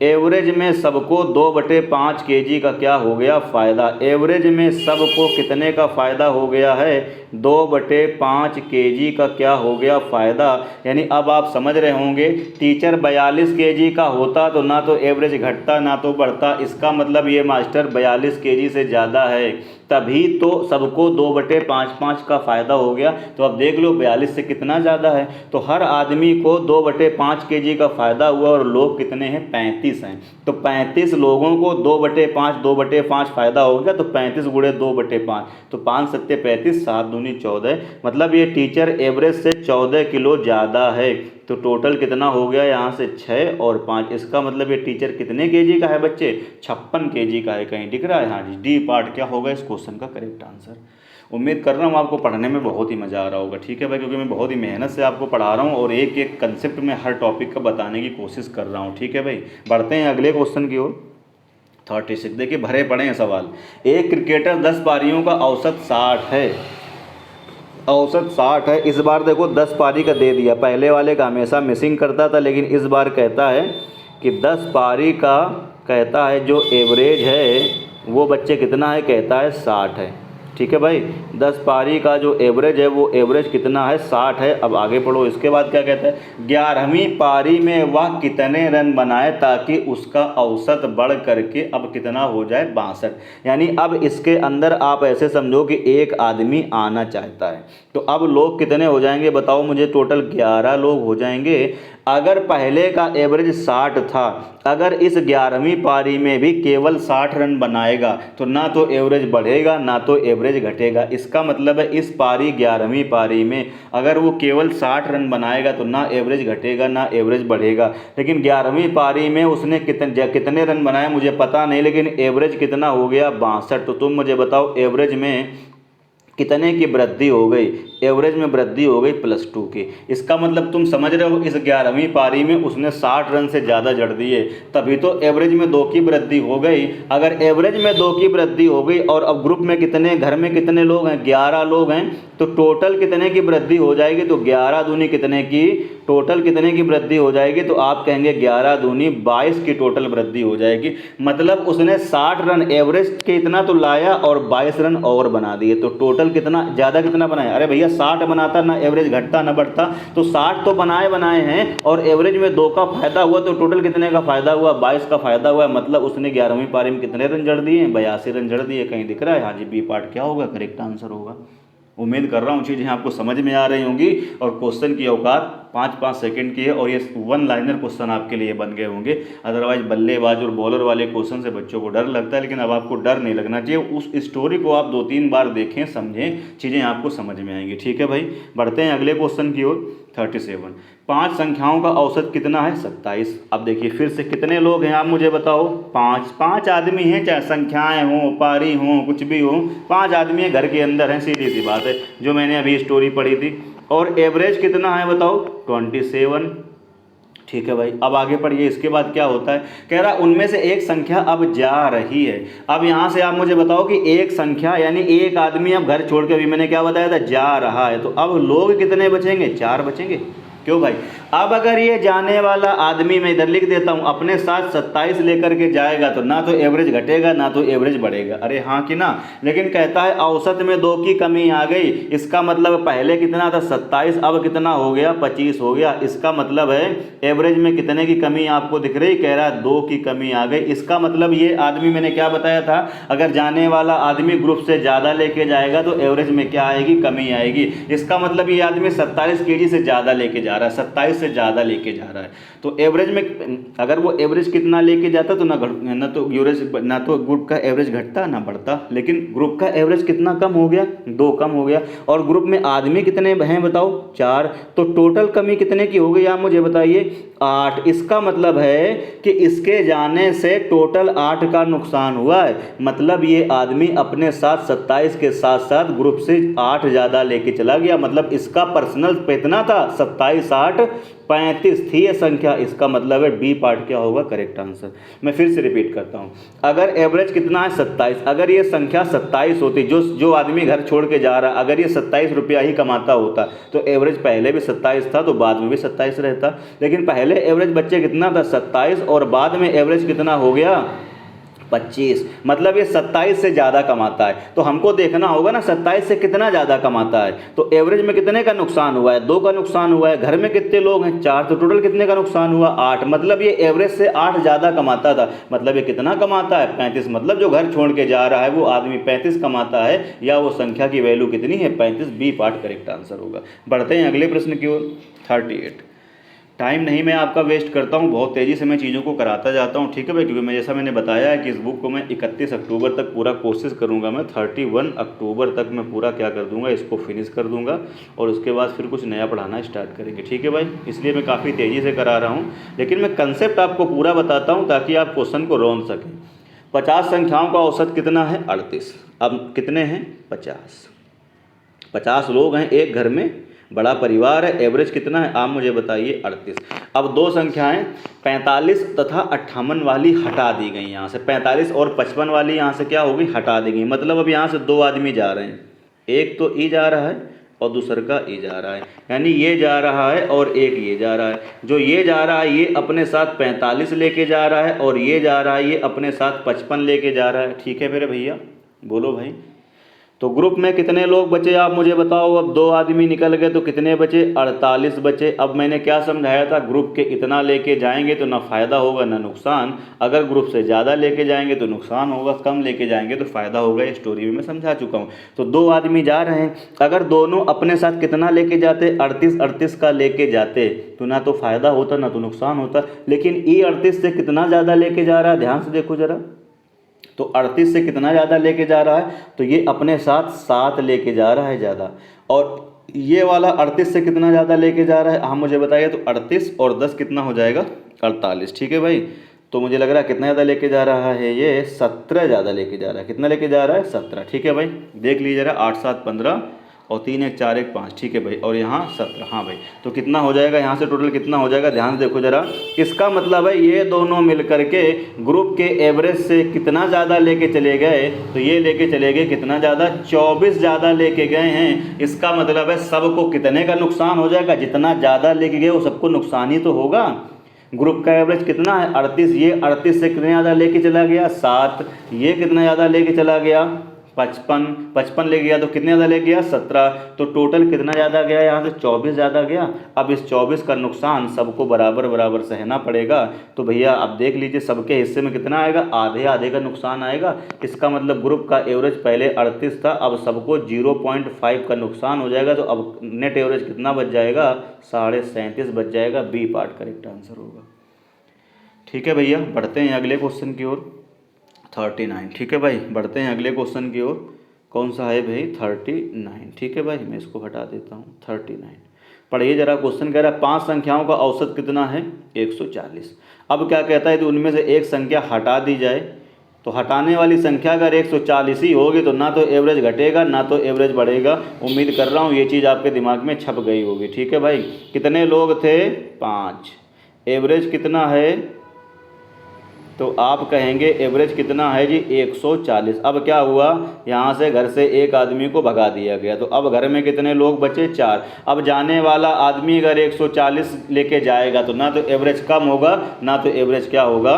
एवरेज में सबको 2/5 केजी का क्या हो गया, फ़ायदा। एवरेज में सबको कितने का फ़ायदा हो गया है, 2/5 केजी का क्या हो गया, फ़ायदा। यानी अब आप समझ रहे होंगे, टीचर 42 केजी का होता तो ना तो एवरेज घटता ना तो बढ़ता। इसका मतलब ये मास्टर 42 केजी से ज़्यादा है, तभी तो सबको 2/5 का फ़ायदा हो गया। तो अब देख लो 42 से कितना ज़्यादा है, तो हर आदमी को 2/5 केजी का फ़ायदा हुआ, और लोग कितने हैं, 35 हैं। तो 35 लोगों को 2/5 फ़ायदा हो गया, तो 35 गुणे 2/5, तो 5 सत्ते 35, 7 दूनी 14। मतलब ये टीचर एवरेज से 14 किलो ज़्यादा है। तो टोटल कितना हो गया यहाँ से, 6 और 5। इसका मतलब ये टीचर कितने केजी का है बच्चे, 56 केजी का है। कहीं दिख रहा है, हाँ जी, डी पार्ट क्या होगा इस क्वेश्चन का करेक्ट आंसर। उम्मीद कर रहा हूँ आपको पढ़ने में बहुत ही मज़ा आ रहा होगा। ठीक है भाई, क्योंकि मैं बहुत ही मेहनत से आपको पढ़ा रहा हूँ और एक एक कंसेप्ट में हर टॉपिक का बताने की कोशिश कर रहा हूँ। ठीक है भाई, बढ़ते हैं अगले क्वेश्चन की ओर। 36 देखिए, भरे पड़े हैं सवाल। एक क्रिकेटर 10 पारियों का औसत 60 है, औसत 60 है। इस बार देखो 10 पारी का दे दिया, पहले वाले का हमेशा मिसिंग करता था, लेकिन इस बार कहता है कि 10 पारी का कहता है जो एवरेज है वो बच्चे कितना है, कहता है 60 है। ठीक है भाई, 10 पारी का जो एवरेज है वो एवरेज कितना है, 60 है। अब आगे पढ़ो, इसके बाद क्या कहता है, 11वीं पारी में वह कितने रन बनाए ताकि उसका औसत बढ़ करके अब कितना हो जाए, 62। यानी अब इसके अंदर आप ऐसे समझो कि एक आदमी आना चाहता है, तो अब लोग कितने हो जाएंगे बताओ मुझे, टोटल 11 लोग हो जाएंगे। अगर पहले का एवरेज 60 था, अगर इस 11वीं पारी में भी केवल 60 रन बनाएगा तो ना तो एवरेज बढ़ेगा ना तो एवरेज घटेगा। इसका मतलब है इस पारी 11वीं पारी में अगर वो केवल 60 रन बनाएगा तो ना एवरेज घटेगा ना एवरेज बढ़ेगा। लेकिन 11वीं पारी में उसने कितने रन बनाए मुझे पता नहीं, लेकिन एवरेज कितना हो गया, 62। तो तुम मुझे बताओ एवरेज में कितने की वृद्धि हो गई, एवरेज में वृद्धि हो गई +2 की। इसका मतलब तुम समझ रहे हो, इस 11वीं पारी में उसने 60 रन से ज़्यादा जड़ दिए, तभी तो एवरेज में 2 की वृद्धि हो गई। अगर एवरेज में 2 की वृद्धि हो गई और अब ग्रुप में कितने, घर में कितने लोग हैं, 11 लोग हैं, तो टोटल कितने की वृद्धि हो जाएगी, तो 11 दूनी कितने की, टोटल कितने की वृद्धि हो जाएगी, तो आप कहेंगे 11 दूनी 22 की टोटल वृद्धि हो जाएगी। मतलब उसने 60 रन एवरेज के इतना तो लाया और 22 रन और बना दिए, तो टोटल टोटल कितना ज़्यादा कितना बनाए? अरे भैया 60 बनाता, ना एवरेज घटता ना बढ़ता, तो 60 तो बनाए हैं और एवरेज में 2 का फायदा हुआ, तो टोटल कितने का फायदा हुआ? 22 का फायदा हुआ। मतलब उसने 11वीं पारी में कितने रन जड़ दिए? 82 रन जड़ दिए। कहीं दिख रहा है? हाँ जी, बी पार्ट क्या होगा? करेक्ट आंसर होगा। उम्मीद कर रहा हूँ चीज़ें आपको समझ में आ रही होंगी और क्वेश्चन की औकात 5-5 सेकंड की है और ये 1 लाइनर क्वेश्चन आपके लिए बन गए होंगे। अदरवाइज बल्लेबाज और बॉलर वाले क्वेश्चन से बच्चों को डर लगता है, लेकिन अब आपको डर नहीं लगना चाहिए। उस स्टोरी को आप 2-3 बार देखें, समझें, चीज़ें आपको समझ में आएंगी। ठीक है भाई, बढ़ते हैं अगले क्वेश्चन की ओर। 37, 5 संख्याओं का औसत कितना है? 27। अब देखिए फिर से कितने लोग हैं आप मुझे बताओ? 5 आदमी हैं, चाहे संख्याएं हों, पारी हों, कुछ भी हो, 5 आदमी है, घर के अंदर हैं, सीधी सी बात है, जो मैंने अभी स्टोरी पढ़ी थी। और एवरेज कितना है बताओ? 27। ठीक है भाई, अब आगे पढ़िए। इसके बाद क्या होता है? कह रहा उनमें से एक संख्या अब जा रही है। अब यहाँ से आप मुझे बताओ कि एक संख्या यानी एक आदमी अब घर छोड़ के, अभी मैंने क्या बताया था? जा रहा है। तो अब लोग कितने बचेंगे? 4 बचेंगे। क्यों भाई? अब अगर ये जाने वाला आदमी, मैं इधर लिख देता हूँ, अपने साथ 27 लेकर के जाएगा तो ना तो एवरेज घटेगा ना तो एवरेज बढ़ेगा। अरे हाँ कि ना? लेकिन कहता है औसत में 2 की कमी आ गई। इसका मतलब पहले कितना था? 27, अब कितना हो गया? 25 हो गया। इसका मतलब है एवरेज में कितने की कमी आपको दिख रही? कह रहा है 2 की कमी आ गई। इसका मतलब ये आदमी, मैंने क्या बताया था? अगर जाने वाला आदमी ग्रुप से ज़्यादा लेके जाएगा तो एवरेज में क्या आएगी? कमी आएगी। इसका मतलब ये आदमी 27 kg से ज़्यादा लेके जा रहा है, 27 से ज़्यादा लेके जा रहा है। तो एवरेज में अगर वो एवरेज कितना लेके जाता तो ना तो एवरेज, ना तो ग्रुप का एवरेज घटता ना बढ़ता। लेकिन ग्रुप का एवरेज कितना कम हो गया? 2 कम हो गया। और ग्रुप में आदमी कितने हैं बताओ? 4। तो टोटल कमी कितने की हो गई आप मुझे बताइए? 8। इसका मतलब है कि इसके जाने से टोटल 8 का नुकसान हुआ है। मतलब ये आदमी अपने साथ 27 के साथ साथ ग्रुप से 8 ज़्यादा लेके चला गया। मतलब इसका पर्सनल कितना था? 27, 8, 35 थी ये संख्या। इसका मतलब है बी पार्ट क्या होगा? Correct answer. मैं फिर से रिपीट करता हूँ, अगर एवरेज कितना है? 27। अगर ये संख्या 27 होती, जो आदमी घर छोड़ के जा रहा, अगर ये 27 रुपया ही कमाता होता तो एवरेज पहले भी 27 था तो बाद में भी 27 रहता। लेकिन पहले एवरेज बच्चे कितना था? 27, और बाद में एवरेज कितना हो गया? 25। मतलब ये 27 से ज़्यादा कमाता है। तो हमको देखना होगा ना 27 से कितना ज़्यादा कमाता है। तो एवरेज में कितने का नुकसान हुआ है? 2 का नुकसान हुआ है। घर में कितने लोग हैं? 4। तो टोटल कितने का नुकसान हुआ? 8। मतलब ये एवरेज से 8 ज़्यादा कमाता था। मतलब ये कितना कमाता है? 35। मतलब जो घर छोड़ के जा रहा है वो आदमी 35 कमाता है, या वो संख्या की वैल्यू कितनी है? 35। बी पार्ट करेक्ट आंसर होगा। बढ़ते हैं अगले प्रश्न की ओर। 38। टाइम नहीं मैं आपका वेस्ट करता हूँ, बहुत तेज़ी से मैं चीज़ों को कराता जाता हूँ। ठीक है भाई, क्योंकि जैसा मैंने बताया है कि इस बुक को मैं 31 अक्टूबर तक पूरा कोशिश करूँगा। मैं 31 अक्टूबर तक मैं पूरा क्या कर दूँगा, इसको फिनिश कर दूँगा और उसके बाद फिर कुछ नया पढ़ाना स्टार्ट करेंगे। ठीक है भाई, इसलिए मैं काफ़ी तेज़ी से करा रहा हूँ, लेकिन मैं कंसेप्ट आपको पूरा बताता हूँ ताकि आप क्वेश्चन को रोक सकें। 50 संख्याओं का औसत कितना है? 38। अब कितने हैं? 50 लोग हैं एक घर में, बड़ा परिवार है। एवरेज कितना है आप मुझे बताइए? 38। अब 2 संख्याएं 45 तथा 58 वाली हटा दी गई। यहाँ से 45 और 55 वाली यहाँ से क्या हो गई? हटा दी गई। मतलब अब यहाँ से 2 आदमी जा रहे हैं, एक तो ई जा रहा है और दूसर का ई जा रहा है, यानी ये जा रहा है और एक ये जा रहा है। जो ये जा रहा है ये अपने साथ 45 लेके जा रहा है और ये जा रहा है ये अपने साथ 55 लेके जा रहा है। ठीक है मेरे भैया, बोलो भाई। तो ग्रुप में कितने लोग बचे आप मुझे बताओ? अब 2 आदमी निकल गए तो कितने बचे? 48 बचे। अब मैंने क्या समझाया था? ग्रुप के इतना लेके जाएंगे तो ना फ़ायदा होगा ना नुकसान। अगर ग्रुप से ज़्यादा लेके जाएंगे तो नुकसान होगा, कम लेके जाएंगे तो फ़ायदा होगा। ये स्टोरी में मैं समझा चुका हूँ। तो 2 आदमी जा रहे हैं, अगर दोनों अपने साथ कितना लेके जाते? 38 का लेके जाते तो ना तो फ़ायदा होता ना तो नुकसान होता। लेकिन ई 38 से कितना ज़्यादा लेके जा रहा है? ध्यान से देखो ज़रा। तो 38 से कितना ज़्यादा लेके जा रहा है? तो ये अपने साथ 7 लेके जा रहा है ज़्यादा। और ये वाला 38 से कितना ज़्यादा लेके जा रहा है आप मुझे बताइए? तो 38 और 10 कितना हो जाएगा? 48। ठीक है भाई, तो मुझे लग रहा है कितना ज़्यादा लेके जा रहा है? ये 17 ज़्यादा लेके जा रहा है। कितना लेके जा रहा है? 17। ठीक है भाई, देख लीजिए जरा। 8 7 15 और 3 1 4 1 5। ठीक है भाई, और यहाँ 17। हाँ भाई, तो कितना हो जाएगा यहाँ से? टोटल कितना हो जाएगा? ध्यान से देखो जरा। इसका मतलब है ये दोनों मिल करके ग्रुप के एवरेज से कितना ज़्यादा लेके चले गए? तो ये लेके चले गए कितना ज़्यादा? 24 ज़्यादा लेके गए हैं। इसका मतलब है सबको कितने का नुकसान हो जाएगा? जितना ज़्यादा लेके गए वो सबको नुकसान ही तो होगा। ग्रुप का एवरेज कितना है? 38। ये 38 से कितना ज़्यादा लेके चला गया? 7। ये कितना ज़्यादा लेके चला गया? 55 ले गया तो कितने ज़्यादा ले गया 17, तो टोटल कितना ज़्यादा गया यहाँ से 24 ज़्यादा गया। अब इस 24 का नुकसान सबको बराबर बराबर सहना पड़ेगा। तो भैया अब देख लीजिए सबके हिस्से में कितना आएगा, आधे आधे का नुकसान आएगा। इसका मतलब ग्रुप का एवरेज पहले 38 था, अब सबको 0.5 का नुकसान हो जाएगा। तो अब नेट एवरेज कितना बच जाएगा, 37.5 बच जाएगा। बी पार्ट करेक्ट आंसर होगा। ठीक है भैया, बढ़ते हैं अगले क्वेश्चन की ओर। 39। ठीक है भाई, बढ़ते हैं अगले क्वेश्चन की ओर। कौन सा है भाई, 39। ठीक है भाई, मैं इसको हटा देता हूँ। 39 पढ़िए जरा। क्वेश्चन कह रहा है 5 संख्याओं का औसत कितना है, 140। अब क्या कहता है, तो उनमें से एक संख्या हटा दी जाए। तो हटाने वाली संख्या अगर 140 ही होगी तो ना तो एवरेज घटेगा ना तो एवरेज बढ़ेगा। उम्मीद कर रहा हूँ ये चीज़ आपके दिमाग में छप गई होगी। ठीक है भाई, कितने लोग थे, 5, एवरेज कितना है, तो आप कहेंगे एवरेज कितना है जी, 140। अब क्या हुआ, यहाँ से घर से एक आदमी को भगा दिया गया, तो अब घर में कितने लोग बचे, 4। अब जाने वाला आदमी अगर 140 लेके जाएगा तो ना तो एवरेज कम होगा ना तो एवरेज क्या होगा,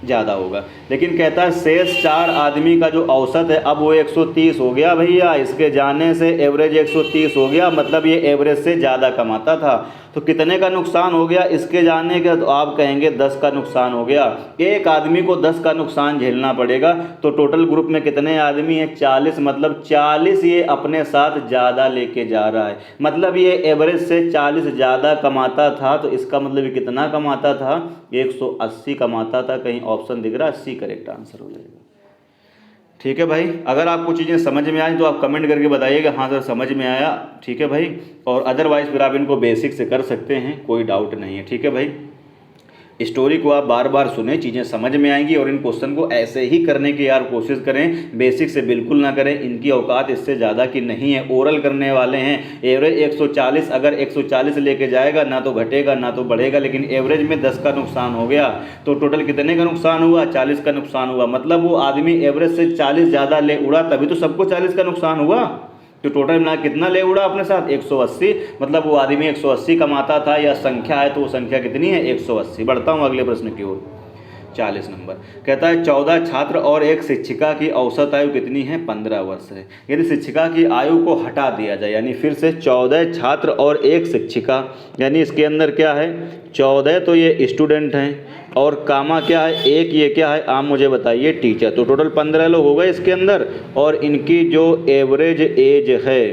ज़्यादा होगा। लेकिन कहता है शेष 4 आदमी का जो औसत है अब वो 130 हो गया भैया। इसके जाने से एवरेज 130 हो गया, मतलब ये एवरेज से ज़्यादा कमाता था। तो कितने का नुकसान हो गया इसके जाने का, तो आप कहेंगे 10 का नुकसान हो गया। एक आदमी को 10 का नुकसान झेलना पड़ेगा। तो टोटल ग्रुप में कितने आदमी हैं, 40, मतलब 40 ये अपने साथ ज़्यादा लेके जा रहा है। मतलब ये एवरेज से 40 ज़्यादा कमाता था। तो इसका मतलब ये कितना कमाता था, 180 कमाता था। कहीं ऑप्शन दिख रहा है, सी करेक्ट आंसर हो जाएगा। ठीक है भाई, अगर आपको चीज़ें समझ में आई तो आप कमेंट करके बताइएगा हाँ सर समझ में आया। ठीक है भाई, और अदरवाइज़ फिर आप इनको बेसिक से कर सकते हैं, कोई डाउट नहीं है। ठीक है भाई, स्टोरी को आप बार बार सुने, चीज़ें समझ में आएंगी। और इन क्वेश्चन को ऐसे ही करने की यार कोशिश करें, बेसिक से बिल्कुल ना करें। इनकी औकात इससे ज़्यादा की नहीं है। ओरल करने वाले हैं, एवरेज 140, अगर 140 लेके जाएगा ना तो घटेगा ना तो बढ़ेगा। लेकिन एवरेज में 10 का नुकसान हो गया, तो टोटल कितने का नुकसान हुआ, 40 का नुकसान हुआ। मतलब वो आदमी एवरेज से 40 ज़्यादा ले उड़ा, तभी तो सबको 40 का नुकसान हुआ। तो टोटल मिला कितना ले उड़ा अपने साथ, 180। मतलब वो आदमी 180 कमाता था, या संख्या है तो वो संख्या कितनी है, 180। बढ़ता हूँ अगले प्रश्न की ओर। 40 नंबर कहता है 14 छात्र और एक शिक्षिका की औसत आयु कितनी है, 15 वर्ष है। यदि शिक्षिका की आयु को हटा दिया जाए, यानी फिर से 14 छात्र और एक शिक्षिका, यानी इसके अंदर क्या है, 14 तो ये स्टूडेंट हैं और कामा क्या है, एक ये क्या है, आप मुझे बताइए टीचर। तो टोटल 15 लोग हो गए इसके अंदर। और इनकी जो एवरेज एज है,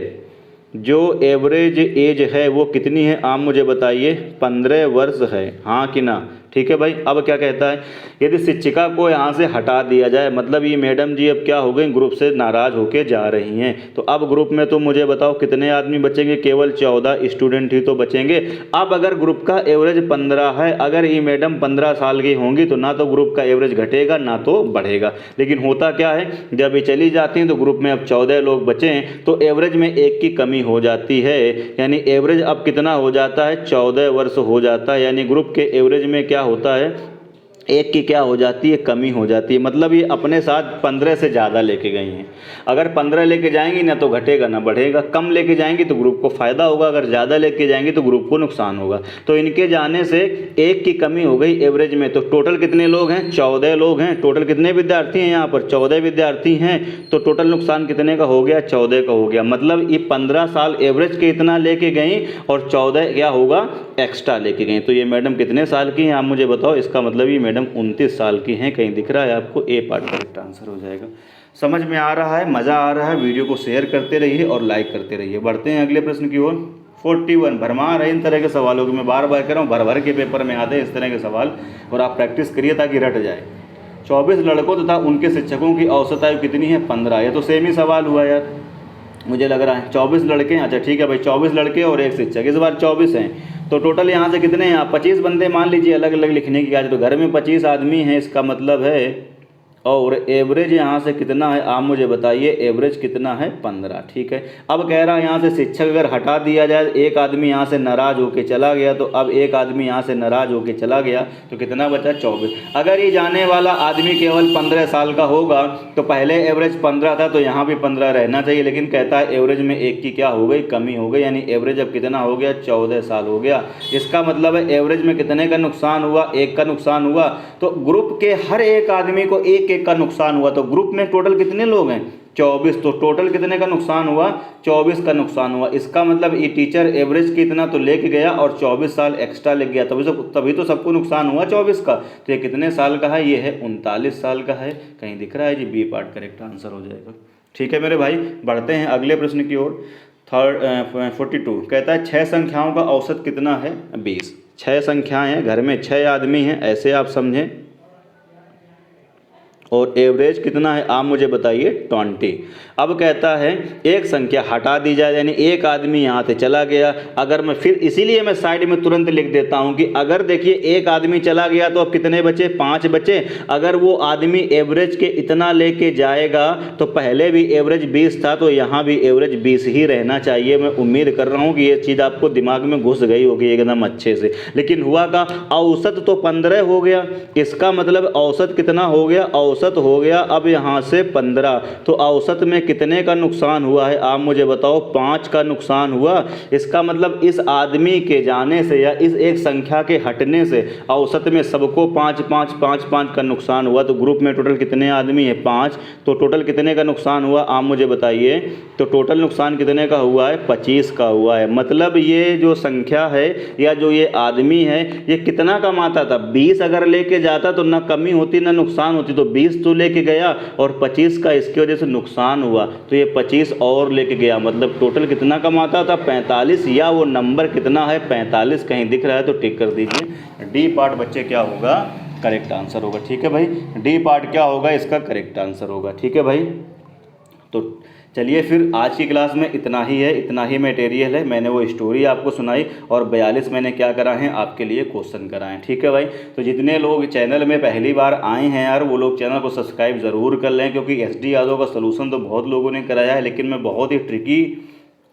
जो एवरेज एज है वो कितनी है, आप मुझे बताइए, 15 वर्ष है, हाँ कि ना। ठीक है भाई, अब क्या कहता है, यदि शिक्षिका को यहाँ से हटा दिया जाए, मतलब ये मैडम जी अब क्या हो गई, ग्रुप से नाराज़ होके जा रही हैं। तो अब ग्रुप में तो मुझे बताओ कितने आदमी बचेंगे, केवल 14 स्टूडेंट ही तो बचेंगे। अब अगर ग्रुप का एवरेज 15 है, अगर ये मैडम 15 साल की होंगी तो ना तो ग्रुप का एवरेज घटेगा ना तो बढ़ेगा। लेकिन होता क्या है, जब ये चली जाती हैं तो ग्रुप में अब 14 लोग बचें तो एवरेज में एक की कमी हो जाती है। यानी एवरेज अब कितना हो जाता है, 14 वर्ष हो जाता है। यानी ग्रुप के एवरेज में क्या होता है, एक की क्या हो जाती है, कमी हो जाती है। मतलब ये अपने साथ 15 से ज़्यादा लेके गई हैं। अगर 15 लेके जाएंगी ना तो घटेगा ना बढ़ेगा। कम लेके जाएंगी तो ग्रुप को फ़ायदा होगा, अगर ज़्यादा लेके जाएंगी तो ग्रुप को नुकसान होगा। तो इनके जाने से एक की कमी हो गई एवरेज में। तो टोटल कितने लोग हैं, 14 लोग हैं। टोटल कितने विद्यार्थी हैं यहाँ पर, 14 विद्यार्थी हैं। तो टोटल नुकसान कितने का हो गया, 14 का हो गया। मतलब ये 15 साल एवरेज के इतना लेके गई और 14 क्या होगा, एक्स्ट्रा लेके गई। तो ये मैडम कितने साल की हैं आप मुझे बताओ। इसका मतलब ये मैडम 29 साल की हैं। कहीं दिख रहा है आपको, ए पार्ट करेक्ट आंसर हो जाएगा। समझ में आ रहा है, मज़ा आ रहा है, वीडियो को शेयर करते रहिए और लाइक करते रहिए। बढ़ते हैं अगले प्रश्न की ओर। 41 भरमार है इन तरह के सवालों की, मैं बार बार कह रहा हूँ, भर भर के पेपर में आते हैं इस तरह के सवाल, और आप प्रैक्टिस करिए ताकि रट जाए। 24 लड़कों तथा उनके शिक्षकों की औसत आयु कितनी है, 15। ये तो सेम ही सवाल हुआ यार, मुझे लग रहा है। 24 लड़के, अच्छा ठीक है भाई, 24 लड़के और एक शिक्षक, इस बार 24 हैं। तो टोटल यहाँ से कितने हैं आप, 25 बंदे मान लीजिए अलग अलग लिखने की आज। तो घर में 25 आदमी हैं, इसका मतलब है। और एवरेज यहाँ से कितना है आप मुझे बताइए, एवरेज कितना है, 15। ठीक है, अब कह रहा है यहाँ से शिक्षक अगर हटा दिया जाए, एक आदमी यहाँ से नाराज़ होके चला गया, तो अब एक आदमी यहाँ से नाराज़ होके चला गया तो कितना बचा, 24। अगर ये जाने वाला आदमी केवल 15 साल का होगा तो पहले एवरेज 15 था तो यहाँ भी 15 रहना चाहिए। लेकिन कहता है एवरेज में एक की क्या हो गई, कमी हो गई। यानी एवरेज अब कितना हो गया, 14 साल हो गया। इसका मतलब है एवरेज में कितने का नुकसान हुआ, एक का नुकसान हुआ। तो ग्रुप के हर एक आदमी को एक एक का नुकसान हुआ। तो ग्रुप में टोटल कितने लोग हैं? 24। तो टोटल कितने का नुकसान हुआ? 24 का नुकसान हुआ। इसका मतलब ये टीचर एवरेज कितना तो लेके गया और 24 साल एक्स्ट्रा लेके गया, तभी तो सबको नुकसान हुआ 24 का। तो ये कितने साल का है? ये है 39 साल का है। कहीं दिख रहा है जी? बी पार्ट करेक्ट आंसर हो जाएगा। ठीक है मेरे भाई, बढ़ते हैं अगले प्रश्न की ओर। 42 कहता है 6 संख्याओं का औसत कितना है? 20। 6 संख्याएं हैं, घर में 6 आदमी हैं, ऐसे आप समझें, और एवरेज कितना है आप मुझे बताइए? 20। अब कहता है एक संख्या हटा दी जाए, यानी एक आदमी यहाँ से चला गया। अगर मैं फिर इसीलिए मैं साइड में तुरंत लिख देता हूँ कि अगर देखिए एक आदमी चला गया तो अब कितने बचे? 5 बचे। अगर वो आदमी एवरेज के इतना लेके जाएगा तो पहले भी एवरेज 20 था, तो यहाँ भी एवरेज 20 ही रहना चाहिए। मैं उम्मीद कर रहा हूँ कि ये चीज़ आपको दिमाग में घुस गई होगी एकदम अच्छे से। लेकिन हुआ का औसत तो 15 हो गया, इसका मतलब औसत कितना हो गया? औसत हो गया अब यहाँ से 15। तो औसत में कितने का नुकसान हुआ है आप मुझे बताओ? 5 का नुकसान हुआ। इसका मतलब इस आदमी के जाने से या इस एक संख्या के हटने से औसत में सबको 5 5 5 5 का नुकसान हुआ। तो ग्रुप में टोटल कितने आदमी है? 5। तो टोटल कितने का नुकसान हुआ आप मुझे बताइए? तो टोटल नुकसान कितने का हुआ है? 25 का हुआ है। मतलब ये जो संख्या है या जो ये आदमी है ये कितना कमाता था? 20 अगर लेके जाता तो ना कमी होती ना नुकसान होती। तो 20 तो लेके गया और 25 का इसकी वजह से नुकसान हुआ, तो ये 25 और लेके गया। मतलब टोटल कितना कमाता था? 45। या वो नंबर कितना है? 45 कहीं दिख रहा है तो टिक कर दीजिए। डी पार्ट बच्चे क्या होगा? करेक्ट आंसर होगा। ठीक है भाई, डी पार्ट क्या होगा? इसका करेक्ट आंसर होगा। ठीक है भाई, तो चलिए फिर आज की क्लास में इतना ही है, इतना ही मटेरियल है। मैंने वो स्टोरी आपको सुनाई और 42 मैंने क्या करा है आपके लिए क्वेश्चन कराएं। ठीक है भाई, तो जितने लोग चैनल में पहली बार आए हैं यार वो लोग चैनल को सब्सक्राइब ज़रूर कर लें, क्योंकि SD यादव का सलूशन तो बहुत लोगों ने कराया है, लेकिन मैं बहुत ही ट्रिकी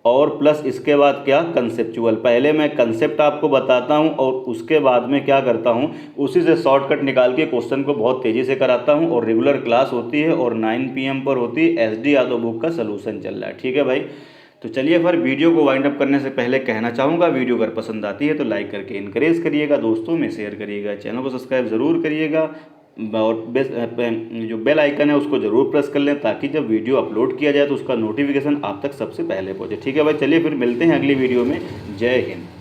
और प्लस इसके बाद क्या कंसेप्चुअल, पहले मैं कंसेप्ट आपको बताता हूं और उसके बाद में क्या करता हूं उसी से शॉर्टकट निकाल के क्वेश्चन को बहुत तेज़ी से कराता हूं। और रेगुलर क्लास होती है और 9 PM पर होती है। SD यादव बुक का सलूशन चल रहा है। ठीक है भाई, तो चलिए फिर वीडियो को वाइंड अप करने से पहले कहना चाहूँगा, वीडियो अगर पसंद आती है तो लाइक करके इनकरेज करिएगा, दोस्तों में शेयर करिएगा, चैनल को सब्सक्राइब ज़रूर करिएगा और जो बेल आइकन है उसको ज़रूर प्रेस कर लें, ताकि जब वीडियो अपलोड किया जाए तो उसका नोटिफिकेशन आप तक सबसे पहले पहुंचे। ठीक है भाई, चलिए फिर मिलते हैं अगली वीडियो में। जय हिंद।